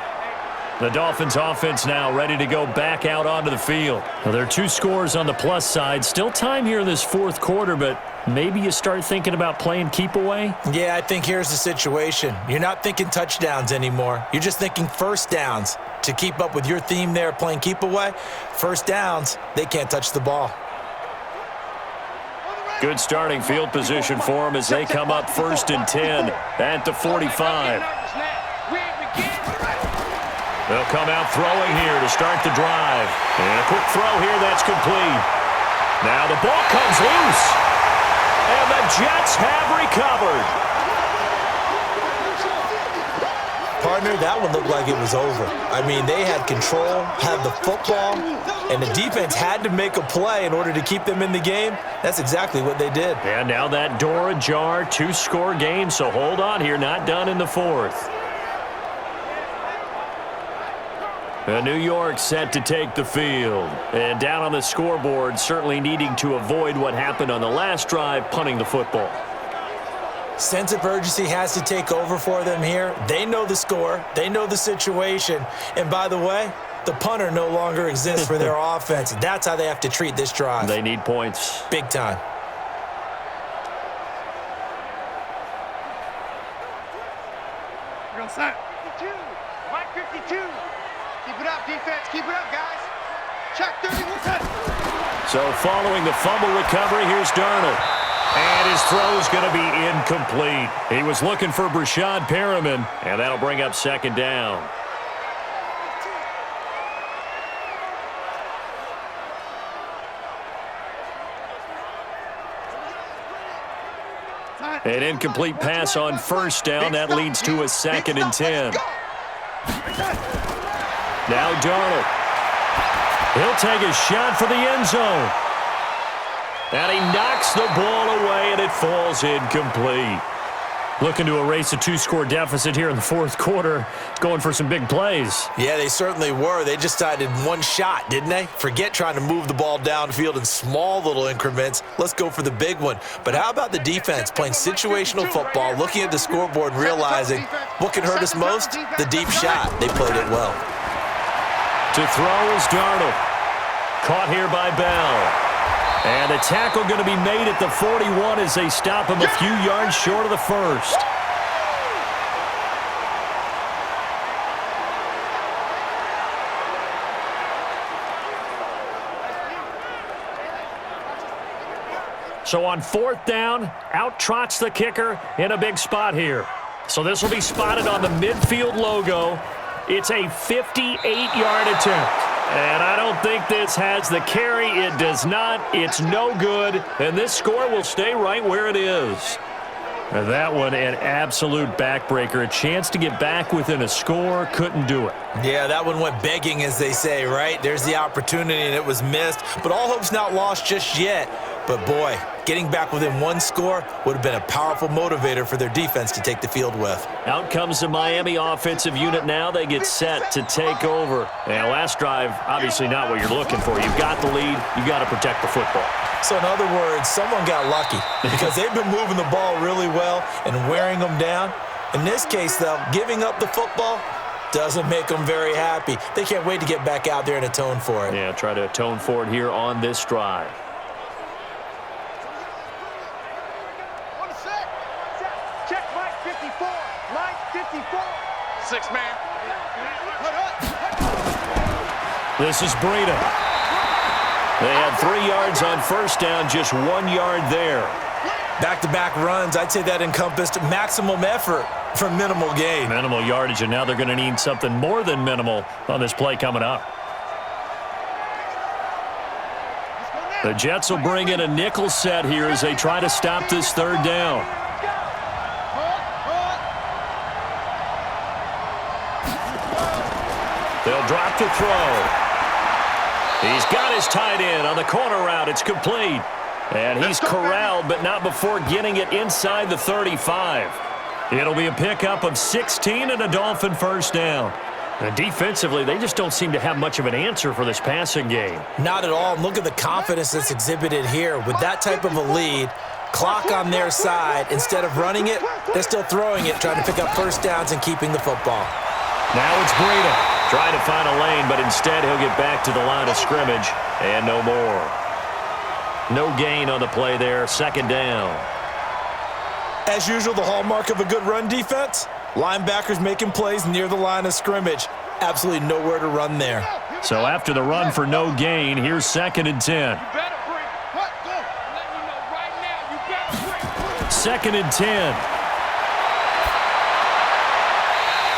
The Dolphins offense now ready to go back out onto the field. Well, there are 2 scores on the plus side. Still time here in this 4th quarter, but maybe you start thinking about playing keep away? Yeah, I think here's the situation. You're not thinking touchdowns anymore. You're just thinking 1st downs. To keep up with your theme there, playing keep away, 1st downs, they can't touch the ball. Good starting field position for them as they come up 1st and 10 at the 45. They'll come out throwing here to start the drive. And a quick throw here that's complete. Now the ball comes loose. And the Jets have recovered. Part partner, that one looked like it was over. I mean, they had control, had the football, and the defense had to make a play in order to keep them in the game. That's exactly what they did. And now that door ajar, 2-score game, so hold on here, not done in the fourth. New York set to take the field. And down on the scoreboard, certainly needing to avoid what happened on the last drive, punting the football. Sense of urgency has to take over for them here. They know the score. They know the situation. And by the way, the punter no longer exists for their offense. That's how they have to treat this drive. They need points. Big time. Real set. 52. Mike 52. Keep it up, defense. Keep it up, guys. Check 31. So following the fumble recovery, here's Darnold. And his throw is going to be incomplete. He was looking for Brashad Perriman, and that'll bring up second down. An incomplete pass on first down. That leads to a 2nd and 10. Now Darnold. He'll take a shot for the end zone. And he knocks the ball away, and it falls incomplete. Looking to erase a 2-score deficit here in the fourth quarter, going for some big plays. Yeah, they certainly were. They just decided one shot, didn't they? Forget trying to move the ball downfield in small little increments. Let's go for the big one. But how about the defense playing situational football, looking at the scoreboard and realizing what can hurt us most? The deep shot. They played it well. To throw is Darnold. Caught here by Bell. And the tackle going to be made at the 41 as they stop him a few yards short of the first. So on 4th down, out trots the kicker in a big spot here. So this will be spotted on the midfield logo. It's a 58-yard attempt. And I don't think this has the carry. It does not. It's no good. And this score will stay right where it is. And that one, an absolute backbreaker. A chance to get back within a score. Couldn't do it. Yeah, that one went begging, as they say, right? There's the opportunity, and it was missed. But all hope's not lost just yet. But, boy, getting back within one score would have been a powerful motivator for their defense to take the field with. Out comes the Miami offensive unit now. They get set to take over. And last drive, obviously not what you're looking for. You've got the lead. You've got to protect the football. So, in other words, someone got lucky because they've been moving the ball really well and wearing them down. In this case, though, giving up the football doesn't make them very happy. They can't wait to get back out there and atone for it. Yeah, try to atone for it here on this drive. Check Mike 54. Mike 54. 6 man. This is Breida. They had 3 yards on first down, just 1 yard there. Back-to-back runs, I'd say that encompassed maximum effort for minimal gain. Minimal yardage, and now they're going to need something more than minimal on this play coming up. The Jets will bring in a nickel set here as they try to stop this 3rd down. They'll drop to throw. He's got his tight end on the corner route. It's complete. And he's corralled, but not before getting it inside the 35. It'll be a pickup of 16 and a Dolphin first down. And defensively, they just don't seem to have much of an answer for this passing game. Not at all. Look at the confidence that's exhibited here. With that type of a lead, clock on their side, instead of running it, they're still throwing it, trying to pick up first downs and keeping the football. Now it's Breida. Trying to find a lane, but instead he'll get back to the line of scrimmage, and no more. No gain on the play there, 2nd down. As usual, the hallmark of a good run defense, linebackers making plays near the line of scrimmage. Absolutely nowhere to run there. So after the run for no gain, here's 2nd and 10. 2nd and 10.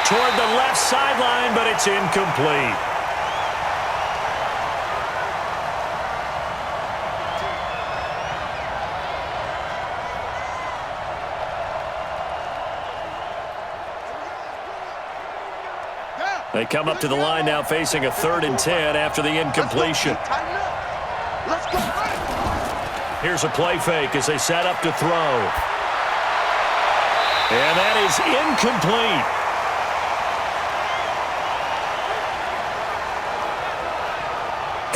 Toward the left sideline, but it's incomplete. They come up to the line now facing a 3rd and 10 after the incompletion. Let's go. Here's a play fake as they set up to throw. And that is incomplete.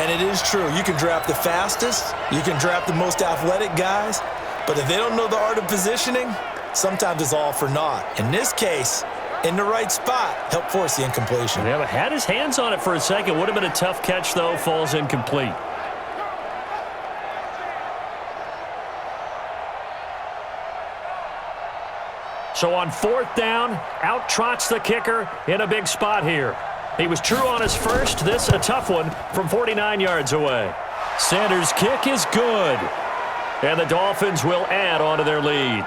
And it is true. You can draft the fastest. You can draft the most athletic guys. But if they don't know the art of positioning, sometimes it's all for naught. In this case, in the right spot, help force the incompletion. Yeah, but had his hands on it for a second. Would have been a tough catch, though. Falls incomplete. So on 4th down, out trots the kicker in a big spot here. He was true on his first. This a tough one from 49 yards away. Sanders' kick is good. And the Dolphins will add on to their lead.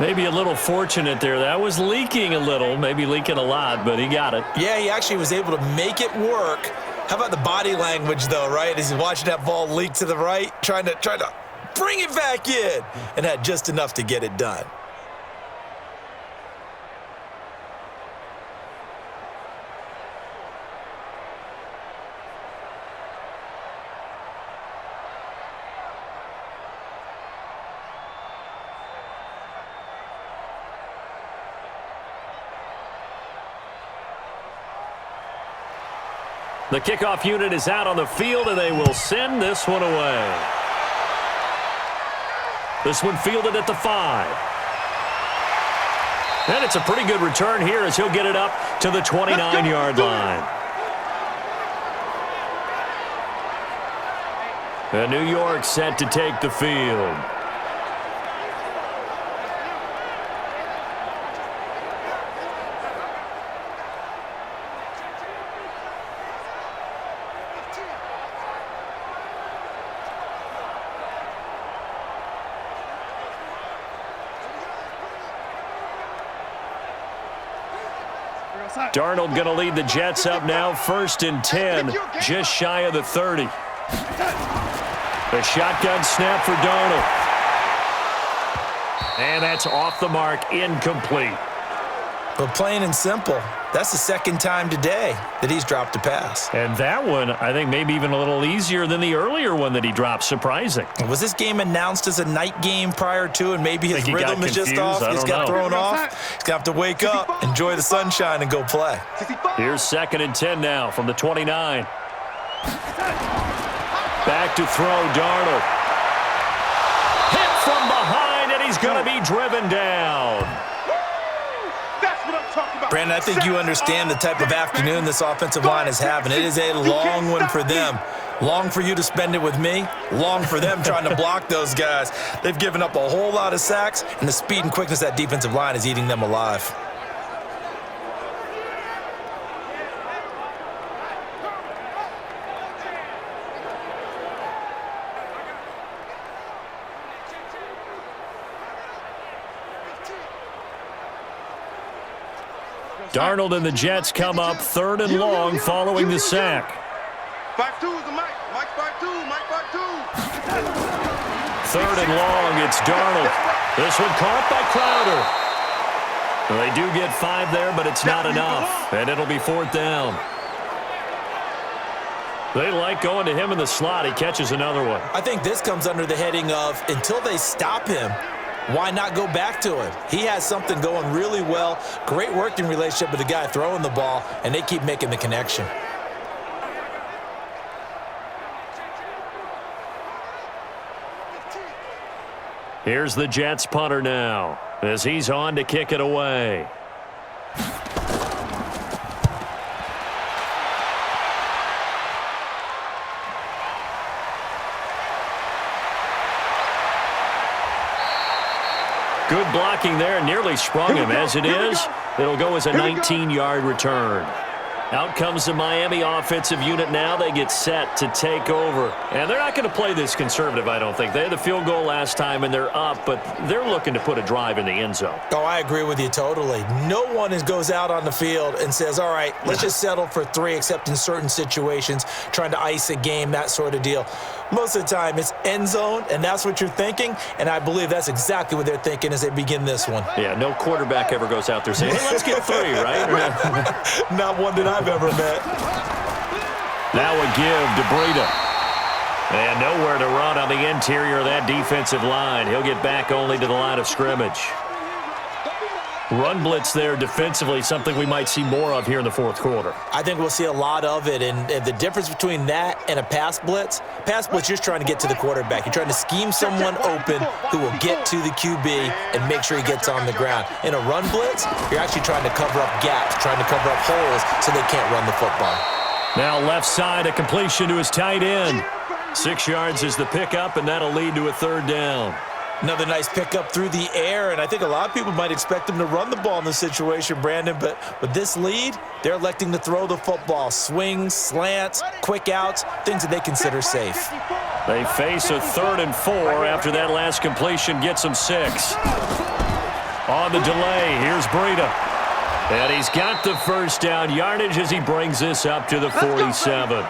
Maybe a little fortunate there. That was leaking a little, maybe leaking a lot, but he got it. Yeah, he actually was able to make it work. How about the body language, though, right? As he's watching that ball leak to the right, trying to bring it back in, and had just enough to get it done. The kickoff unit is out on the field, and they will send this one away. This one fielded at the 5. And it's a pretty good return here as he'll get it up to the 29-yard line. And New York set to take the field. Darnold going to lead the Jets up now, 1st and 10, just shy of the 30. The shotgun snap for Darnold. And that's off the mark, incomplete. But plain and simple, that's the 2nd time today that he's dropped a pass. And that one, I think, maybe even a little easier than the earlier one that he dropped. Surprising. Was this game announced as a night game prior to, and maybe his rhythm is just off? He's got thrown off. He's going to have to wake up, enjoy the sunshine, and go play. Here's 2nd and 10 now from the 29. Back to throw, Darnold. Hit from behind, and he's going to be driven down. Brandon, I think you understand the type of afternoon this offensive line is having. It is a long one for them. Long for you to spend it with me. Long for them trying to block those guys. They've given up a whole lot of sacks, and the speed and quickness of that defensive line is eating them alive. Darnold and the Jets come up 3rd and long following the sack. 5-2 is the Mike. Mike 5-2. Mike 5-2. 3rd and long, it's Darnold. This one caught by Crowder. Well, they do get 5 there, but it's not enough. And it'll be 4th down. They like going to him in the slot. He catches another one. I think this comes under the heading of until they stop him, why not go back to him? He has something going really well. Great working relationship with the guy throwing the ball, and they keep making the connection. Here's the Jets punter now as he's on to kick it away. Good blocking there, nearly sprung him. As it is, it'll go as a 19-yard return. Out comes the Miami offensive unit now. They get set to take over. And they're not going to play this conservative, I don't think. They had the field goal last time, and they're up, but they're looking to put a drive in the end zone. Oh, I agree with you totally. No one goes out on the field and says, all right, let's just settle for 3, except in certain situations, trying to ice a game, that sort of deal. Most of the time, it's end zone, and that's what you're thinking, and I believe that's exactly what they're thinking as they begin this one. Yeah, no quarterback ever goes out there saying, hey, let's get 3, right? Not one that I've ever met. Now a give to Breida. And nowhere to run on the interior of that defensive line. He'll get back only to the line of scrimmage. Run blitz there defensively, something we might see more of here in the fourth quarter. I think we'll see a lot of it, and the difference between that and a pass blitz, you're just trying to get to the quarterback. You're trying to scheme someone open who will get to the QB and make sure he gets on the ground. In a run blitz, you're actually trying to cover up gaps, trying to cover up holes so they can't run the football. Now left side, a completion to his tight end. 6 yards is the pickup, and that'll lead to a third down. Another nice pickup through the air, and I think a lot of people might expect them to run the ball in this situation, Brandon, but with this lead, they're electing to throw the football. Swings, slants, quick outs, things that they consider safe. They face a 3rd and 4 after that last completion gets them 6. On the delay, here's Breida. And he's got the first down yardage as he brings this up to the 47.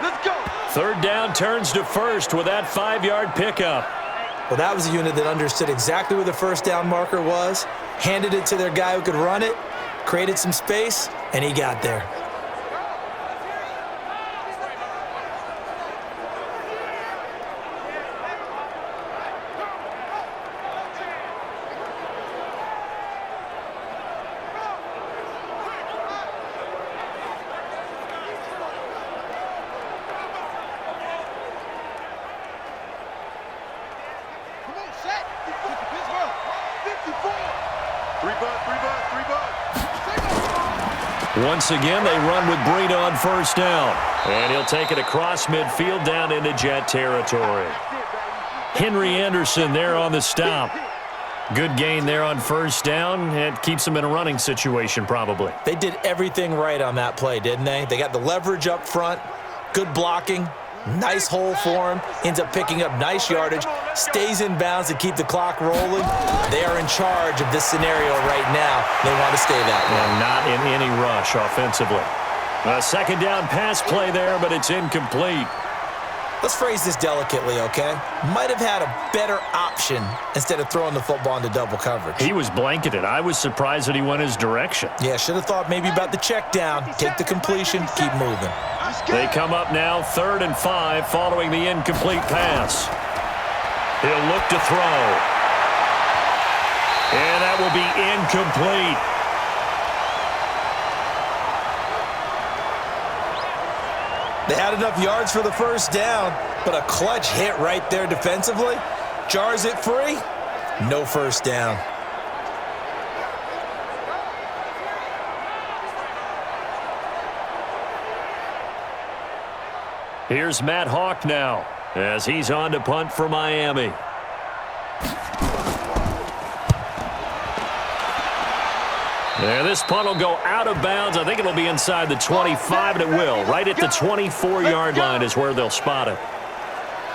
Third down turns to first with that 5-yard pickup. Well, that was a unit that understood exactly where the first down marker was, handed it to their guy who could run it, created some space, and he got there. Once again, they run with Breida on first down. And he'll take it across midfield down into Jet territory. Henry Anderson there on the stop. Good gain there on first down. It keeps them in a running situation probably. They did everything right on that play, didn't they? They got the leverage up front, good blocking, nice hole for him, ends up picking up nice yardage, stays in bounds to keep the clock rolling. They are in charge of this scenario right now. They want to stay that way. And not in any rush offensively. A second down pass play there, but it's incomplete. Let's phrase this delicately, okay? Might have had a better option instead of throwing the football into double coverage. He was blanketed. I was surprised that he went his direction. Yeah, should have thought maybe about the check down, take the completion, keep moving. They come up now 3rd and 5 following the incomplete pass. He'll look to throw. And that will be incomplete. They had enough yards for the first down, but a clutch hit right there defensively. Jars it free. No first down. Here's Matt Hawk now as he's on to punt for Miami. And this punt will go out of bounds. I think it'll be inside the 25, and it will. Right at the 24-yard line is where they'll spot it.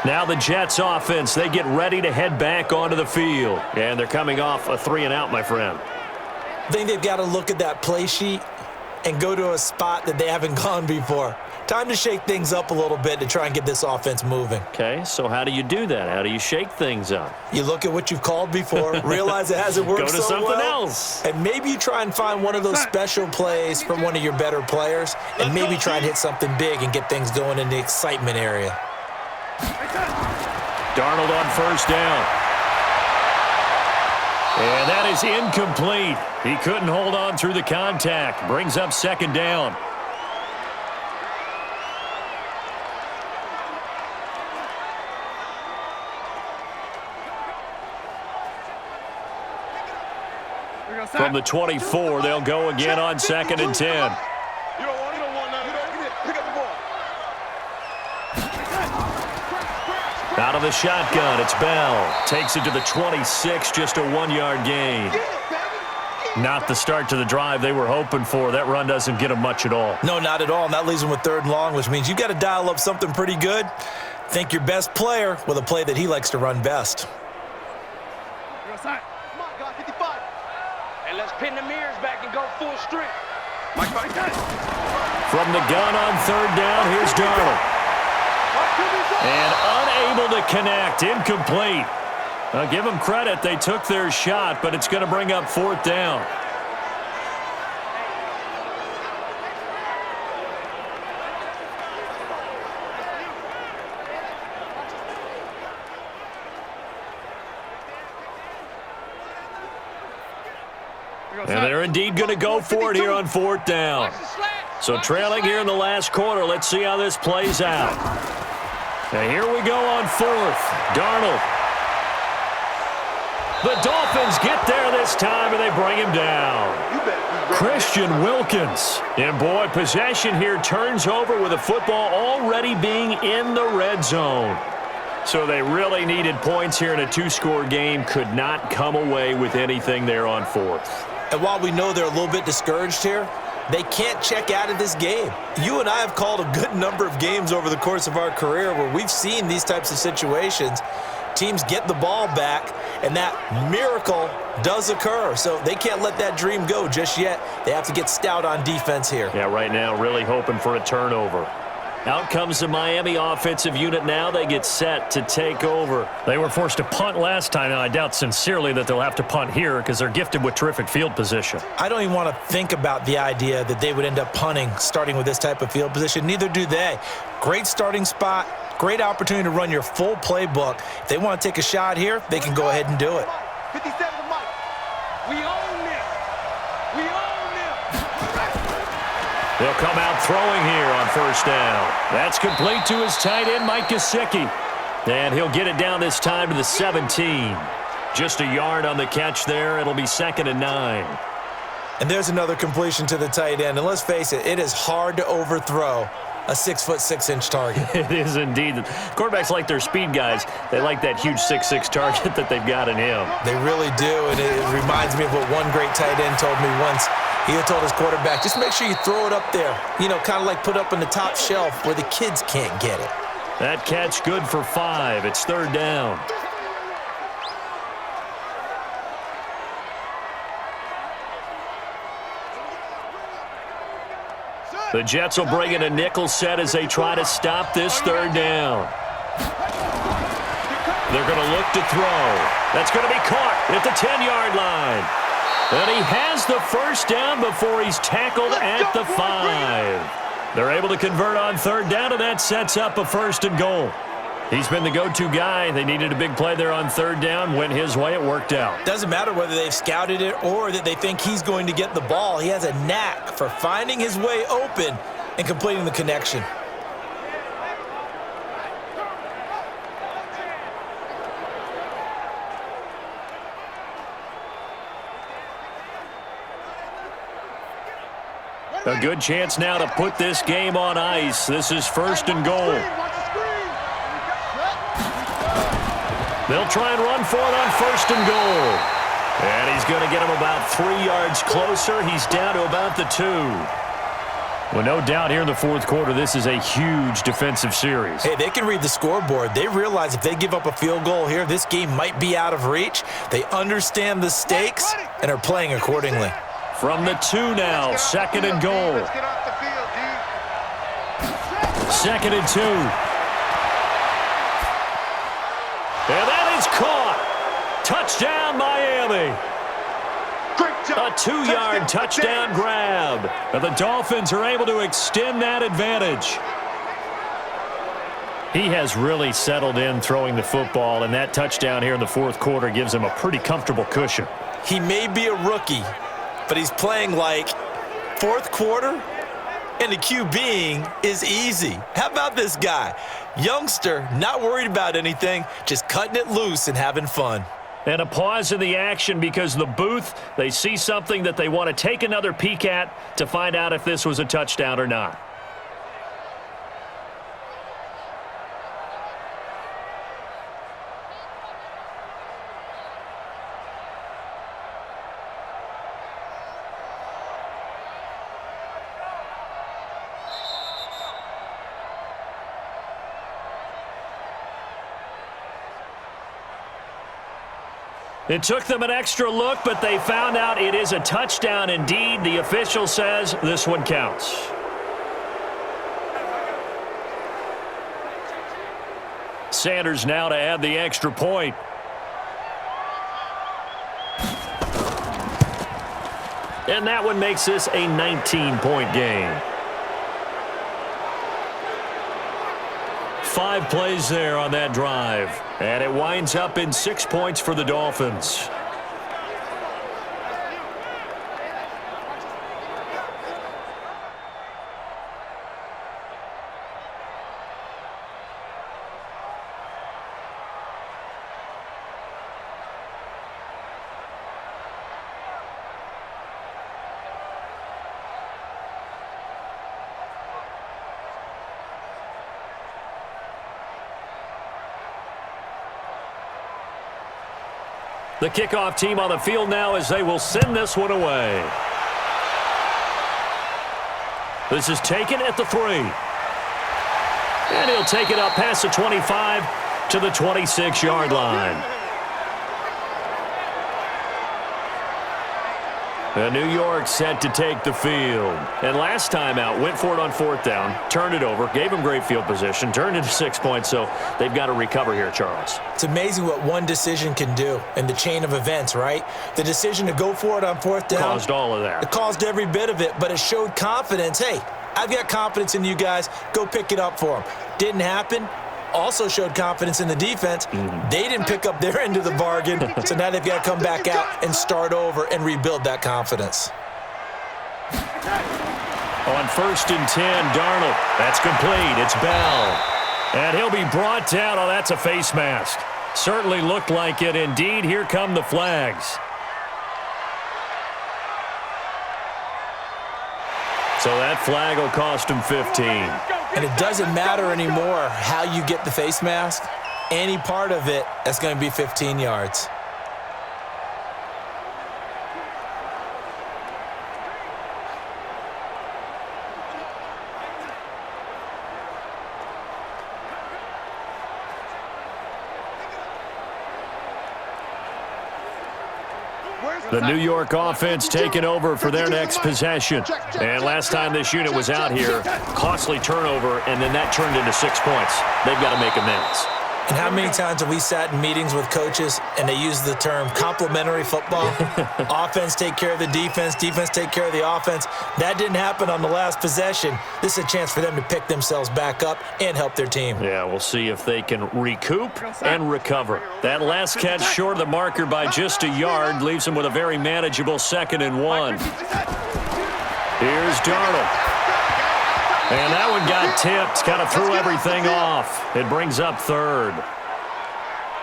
Now the Jets offense, they get ready to head back onto the field. And they're coming off a 3-and-out, my friend. I think they've got to look at that play sheet and go to a spot that they haven't gone before. Time to shake things up a little bit to try and get this offense moving. Okay, so how do you do that? How do you shake things up? You look at what you've called before, realize it hasn't worked Go to so something well, else. and maybe you try and find one of those special plays from one of your better players, and maybe try and hit something big and get things going in the excitement area. Darnold on first down. And that is incomplete. He couldn't hold on through the contact. Brings up second down. From the 24, they'll go again on 2nd and 10. Out of the shotgun, it's Bell. Takes it to the 26, just a 1-yard gain. Not the start to the drive they were hoping for. That run doesn't get them much at all. No, not at all, and that leaves them with 3rd and long, which means you've got to dial up something pretty good. Think your best player with a play that he likes to run best. And let's pin the mirrors back and go full strength. From the gun on 3rd down, here's Darnold. And unable to connect, incomplete. I'll give them credit, they took their shot, but it's going to bring up 4th down. And they're indeed going to go for it here on 4th down. So trailing here in the last quarter. Let's see how this plays out. And here we go on 4th. Darnold. The Dolphins get there this time, and they bring him down. Christian Wilkins. And, boy, possession here turns over with the football already being in the red zone. So they really needed points here in a 2-score game. Could not come away with anything there on 4th. And while we know they're a little bit discouraged here, they can't check out of this game. You and I have called a good number of games over the course of our career where we've seen these types of situations. Teams get the ball back, and that miracle does occur. So they can't let that dream go just yet. They have to get stout on defense here. Yeah, right now really hoping for a turnover. Out comes the Miami offensive unit now. They get set to take over. They were forced to punt last time, and I doubt sincerely that they'll have to punt here because they're gifted with terrific field position. I don't even want to think about the idea that they would end up punting starting with this type of field position. Neither do they. Great starting spot, great opportunity to run your full playbook. If they want to take a shot here, they can go ahead and do it. 57 to Mike. We own this. We own this. They'll come out throwing here on 1st down. That's complete to his tight end, Mike Gesicki. And he'll get it down this time to the 17. Just a yard on the catch there. It'll be 2nd and 9. And there's another completion to the tight end. And let's face it, it is hard to overthrow a 6'6" target. It is indeed. Quarterbacks like their speed guys. They like that huge 6'6" target that they've got in him. They really do, and it reminds me of what one great tight end told me once. He had told his quarterback, just make sure you throw it up there. You know, kind of like put up in the top shelf where the kids can't get it. That catch good for 5. It's 3rd down. The Jets will bring in a nickel set as they try to stop this 3rd down. They're going to look to throw. That's going to be caught at the 10-yard line. And he has the 1st down before he's tackled at the 5. They're able to convert on 3rd down, and that sets up a 1st and goal. He's been the go-to guy. They needed a big play there on 3rd down. Went his way. It worked out. Doesn't matter whether they've scouted it or that they think he's going to get the ball. He has a knack for finding his way open and completing the connection. A good chance now to put this game on ice. This is 1st and goal. They'll try and run for it on 1st and goal. And he's going to get him about 3 yards closer. He's down to about the 2. Well, no doubt here in the 4th quarter, this is a huge defensive series. Hey, they can read the scoreboard. They realize if they give up a field goal here, this game might be out of reach. They understand the stakes and are playing accordingly. From the 2 now, 2nd and goal. Let's get off the field, D. 2nd and 2. And that is caught. Touchdown, Miami. Great job. A 2-yard touchdown grab. And the Dolphins are able to extend that advantage. He has really settled in throwing the football, and that touchdown here in the 4th quarter gives him a pretty comfortable cushion. He may be a rookie, but he's playing like 4th quarter, and the QBing is easy. How about this guy? Youngster, not worried about anything, just cutting it loose and having fun. And a pause in the action because the booth, they see something that they want to take another peek at to find out if this was a touchdown or not. It took them an extra look, but they found out it is a touchdown indeed. The official says this one counts. Sanders now to add the extra point. And that one makes this a 19-point game. 5 plays there on that drive. And it winds up in 6 points for the Dolphins. The kickoff team on the field now as they will send this one away. This is taken at the 3. And he'll take it up past the 25 to the 26-yard line. And New York set to take the field. And last time out, went for it on 4th down, turned it over, gave them great field position, turned it to 6 points, so they've got to recover here, Charles. It's amazing what one decision can do in the chain of events, right? The decision to go for it on 4th down. Caused all of that. It caused every bit of it, but it showed confidence. Hey, I've got confidence in you guys. Go pick it up for them. Didn't happen. Also showed confidence in the defense. They didn't pick up their end of the bargain, so now they've got to come back out and start over and rebuild that confidence. On 1st and 10, Darnold. That's complete. It's Bell. And he'll be brought down. Oh, that's a face mask. Certainly looked like it. Indeed, here come the flags. So that flag will cost him 15. And it doesn't matter anymore how you get the face mask. Any part of it, that's going to be 15 yards. The New York offense taking over for their next possession. And last time this unit was out here, costly turnover, and then that turned into 6 points. They've got to make amends. And how many times have we sat in meetings with coaches and they use the term complementary football? Offense take care of the defense, defense take care of the offense. That didn't happen on the last possession. This is a chance for them to pick themselves back up and help their team. Yeah, we'll see if they can recoup and recover. That last catch short of the marker by just a yard leaves them with a very manageable 2nd and 1. Here's Darnold. And that one got tipped, kind of threw everything off. It brings up 3rd.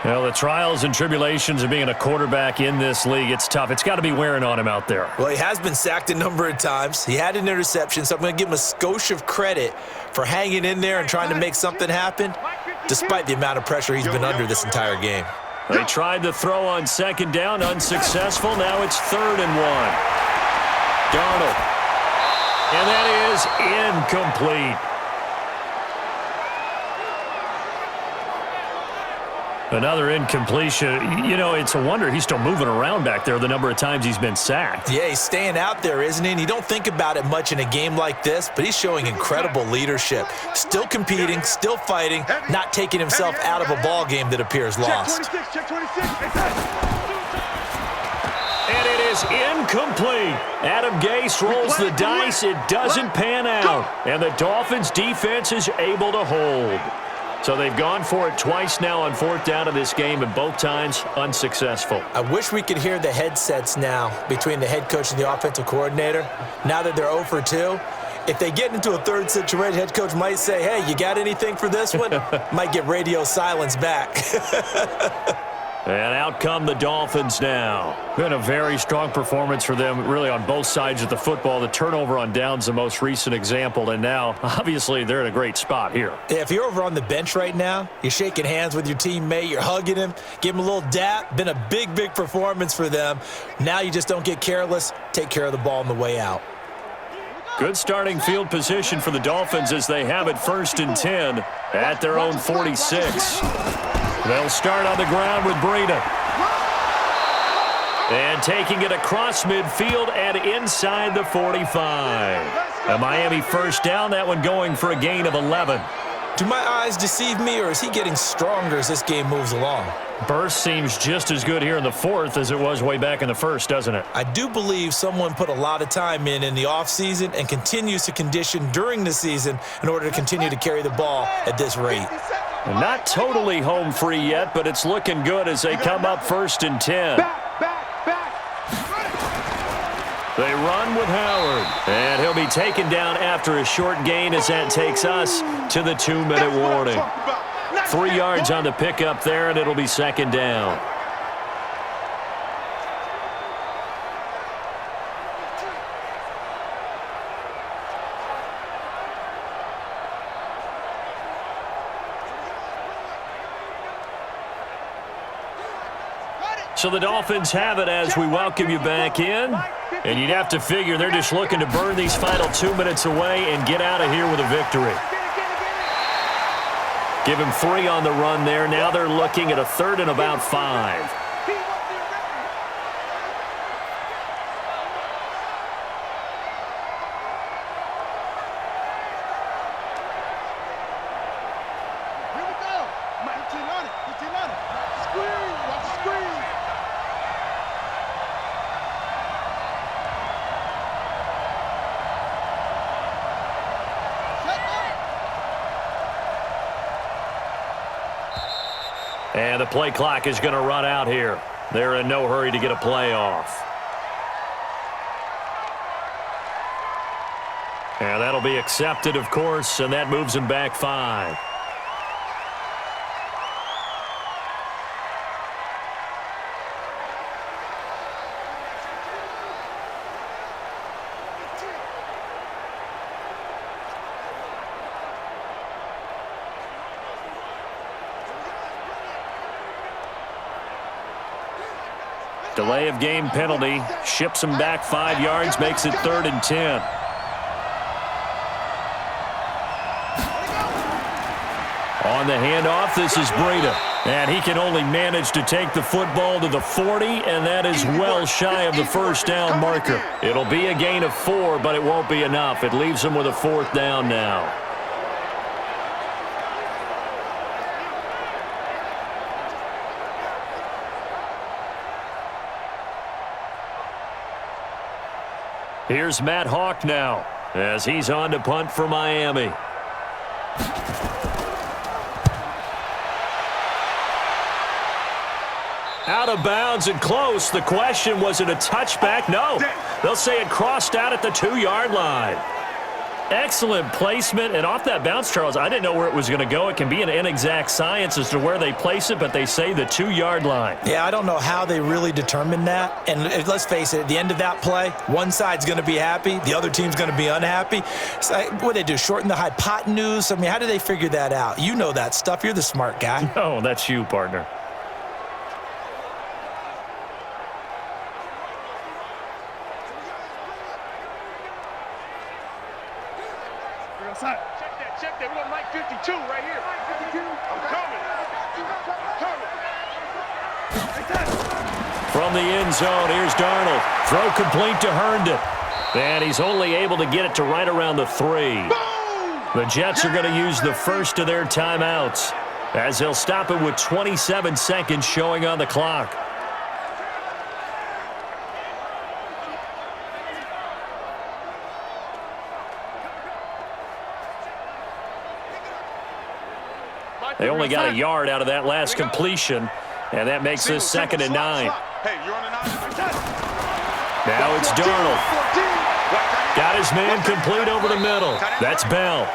Well, the trials and tribulations of being a quarterback in this league, it's tough. It's got to be wearing on him out there. Well, he has been sacked a number of times. He had an interception, so I'm going to give him a skosh of credit for hanging in there and trying to make something happen, despite the amount of pressure he's been under this entire game. They tried to throw on 2nd down, unsuccessful. Now it's 3rd and 1. Darnold. And that is incomplete. Another incompletion. You know, it's a wonder he's still moving around back there the number of times he's been sacked. Yeah, he's staying out there, isn't he? And you don't think about it much in a game like this, but he's showing incredible leadership. Still competing, still fighting, not taking himself out of a ball game that appears lost. Check 26. And it is incomplete. Adam Gase rolls the dice. It doesn't pan out. And the Dolphins defense is able to hold. So they've gone for it twice now on 4th down of this game, and both times unsuccessful. I wish we could hear the headsets now between the head coach and the offensive coordinator. Now that they're 0 for 2, if they get into a 3rd situation, head coach might say, hey, you got anything for this one? Might get radio silence back. And out come the Dolphins now. Been a very strong performance for them, really, on both sides of the football. The turnover on downs, the most recent example, and now, obviously, they're in a great spot here. Yeah, if you're over on the bench right now, you're shaking hands with your teammate, you're hugging him, give him a little dap. Been a big, big performance for them. Now you just don't get careless. Take care of the ball on the way out. Good starting field position for the Dolphins as they have it 1st and 10 at their own 46. They'll start on the ground with Breida. And taking it across midfield and inside the 45. A Miami 1st down, that one going for a gain of 11. Do my eyes deceive me, or is he getting stronger as this game moves along? Burst seems just as good here in the 4th as it was way back in the 1st, doesn't it? I do believe someone put a lot of time in the offseason and continues to condition during the season in order to continue to carry the ball at this rate. Not totally home free yet, but it's looking good as they come up 1st and 10. They run with Howard, and he'll be taken down after a short gain as that takes us to the 2-minute warning. 3 yards on the pickup there, and it'll be 2nd down. So the Dolphins have it as we welcome you back in. And you'd have to figure they're just looking to burn these final 2 minutes away and get out of here with a victory. Give him 3 on the run there. Now they're looking at a 3rd and about 5. And the play clock is going to run out here. They're in no hurry to get a play off. And that'll be accepted, of course, and that moves them back 5. Delay of game penalty ships them back 5 yards, makes it 3rd and 10. On the handoff, this is Breida. And he can only manage to take the football to the 40, and that is well shy of the first down marker. It'll be a gain of 4, but it won't be enough. It leaves them with a 4th down now. Here's Matt Hawk now as he's on to punt for Miami. Out of bounds and close. The question, was it a touchback? No. They'll say it crossed out at the 2-yard line. Excellent placement, and off that bounce, Charles, I didn't know where it was going to go. It can be an inexact science as to where they place it, but they say the 2-yard line. Yeah, I don't know how they really determined that. And let's face it, at the end of that play, one side's going to be happy, the other team's going to be unhappy. So what they do, shorten the hypotenuse? I mean, how do they figure that out? You know that stuff. You're the smart guy. No, that's you, partner. Check that. We got Mike 52 right here. Mike 52. I'm coming. From the end zone, here's Darnold. Throw complete to Herndon. And he's only able to get it to right around the 3. The Jets are going to use the first of their timeouts as they'll stop it with 27 seconds showing on the clock. They only got a yard out of that last completion, and that makes this 2nd and 9. Now it's Darnold. Got his man complete over the middle. That's Bell.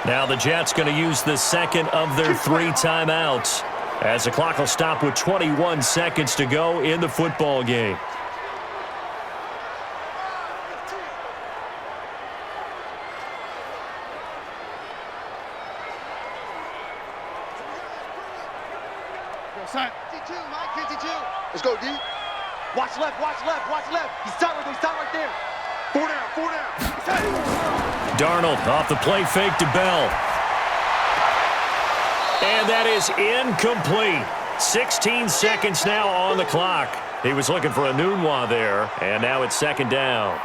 Now the Jets going to use the second of their 3 timeouts as the clock will stop with 21 seconds to go in the football game. Mike 52. Let's go, D. Watch left. He's tight right there. 4 down. Darnold off the play fake to Bell. And that is incomplete. 16 seconds now on the clock. He was looking for a Nunwa there, and now it's 2nd down.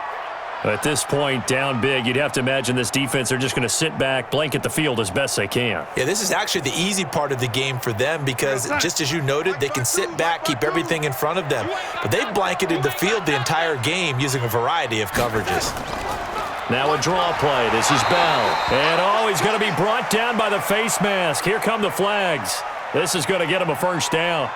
At this point, down big, you'd have to imagine this defense, they're just going to sit back, blanket the field as best they can. Yeah, this is actually the easy part of the game for them because, just as you noted, they can sit back, keep everything in front of them. But they've blanketed the field the entire game using a variety of coverages. Now a draw play. This is Bell. And, he's going to be brought down by the face mask. Here come the flags. This is going to get him a 1st down.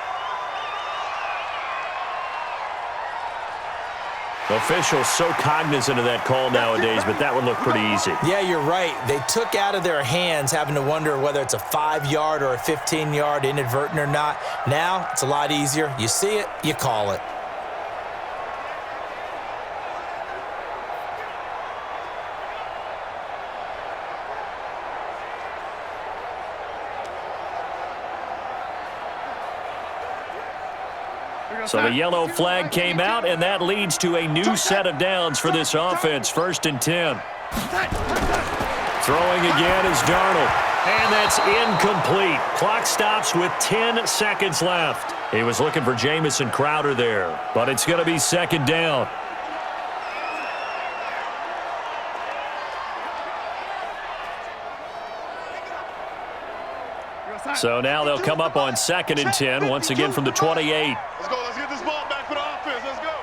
Officials so cognizant of that call nowadays, but that would look pretty easy. Yeah, you're right. They took out of their hands having to wonder whether it's a 5-yard or a 15-yard inadvertent or not. Now, it's a lot easier. You see it, you call it. So the yellow flag came out, and that leads to a new set of downs for this offense. 1st and 10. Throwing again is Darnold. And that's incomplete. Clock stops with 10 seconds left. He was looking for Jamison Crowder there, but it's going to be 2nd down. So now they'll come up on 2nd and 10, once again from the 28. Let's go. Let's get this ball back for the offense. Let's go.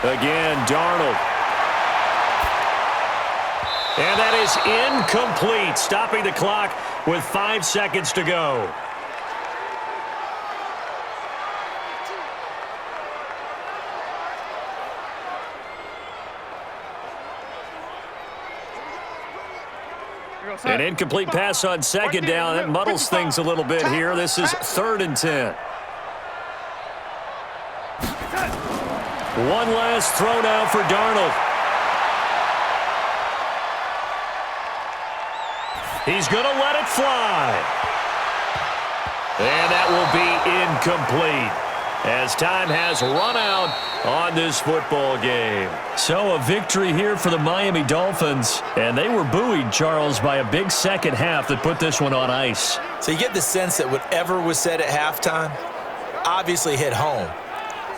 Again, Darnold. And that is incomplete, stopping the clock with 5 seconds to go. An incomplete pass on 2nd down. That muddles things a little bit here. This is 3rd and 10. One last throw now for Darnold. He's going to let it fly. And that will be incomplete as time has run out on this football game. So a victory here for the Miami Dolphins. And they were buoyed, Charles, by a big second half that put this one on ice. So you get the sense that whatever was said at halftime obviously hit home.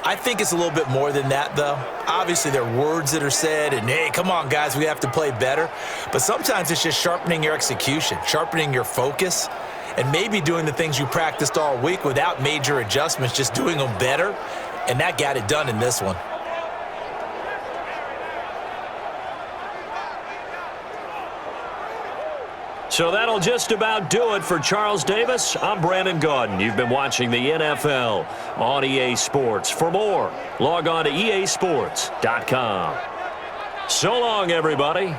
I think it's a little bit more than that, though. Obviously, there are words that are said, and, hey, come on, guys, we have to play better. But sometimes it's just sharpening your execution, sharpening your focus, and maybe doing the things you practiced all week without major adjustments, just doing them better, and that got it done in this one. So that'll just about do it for Charles Davis. I'm Brandon Gaudin. You've been watching the NFL on EA Sports. For more, log on to easports.com. So long, everybody.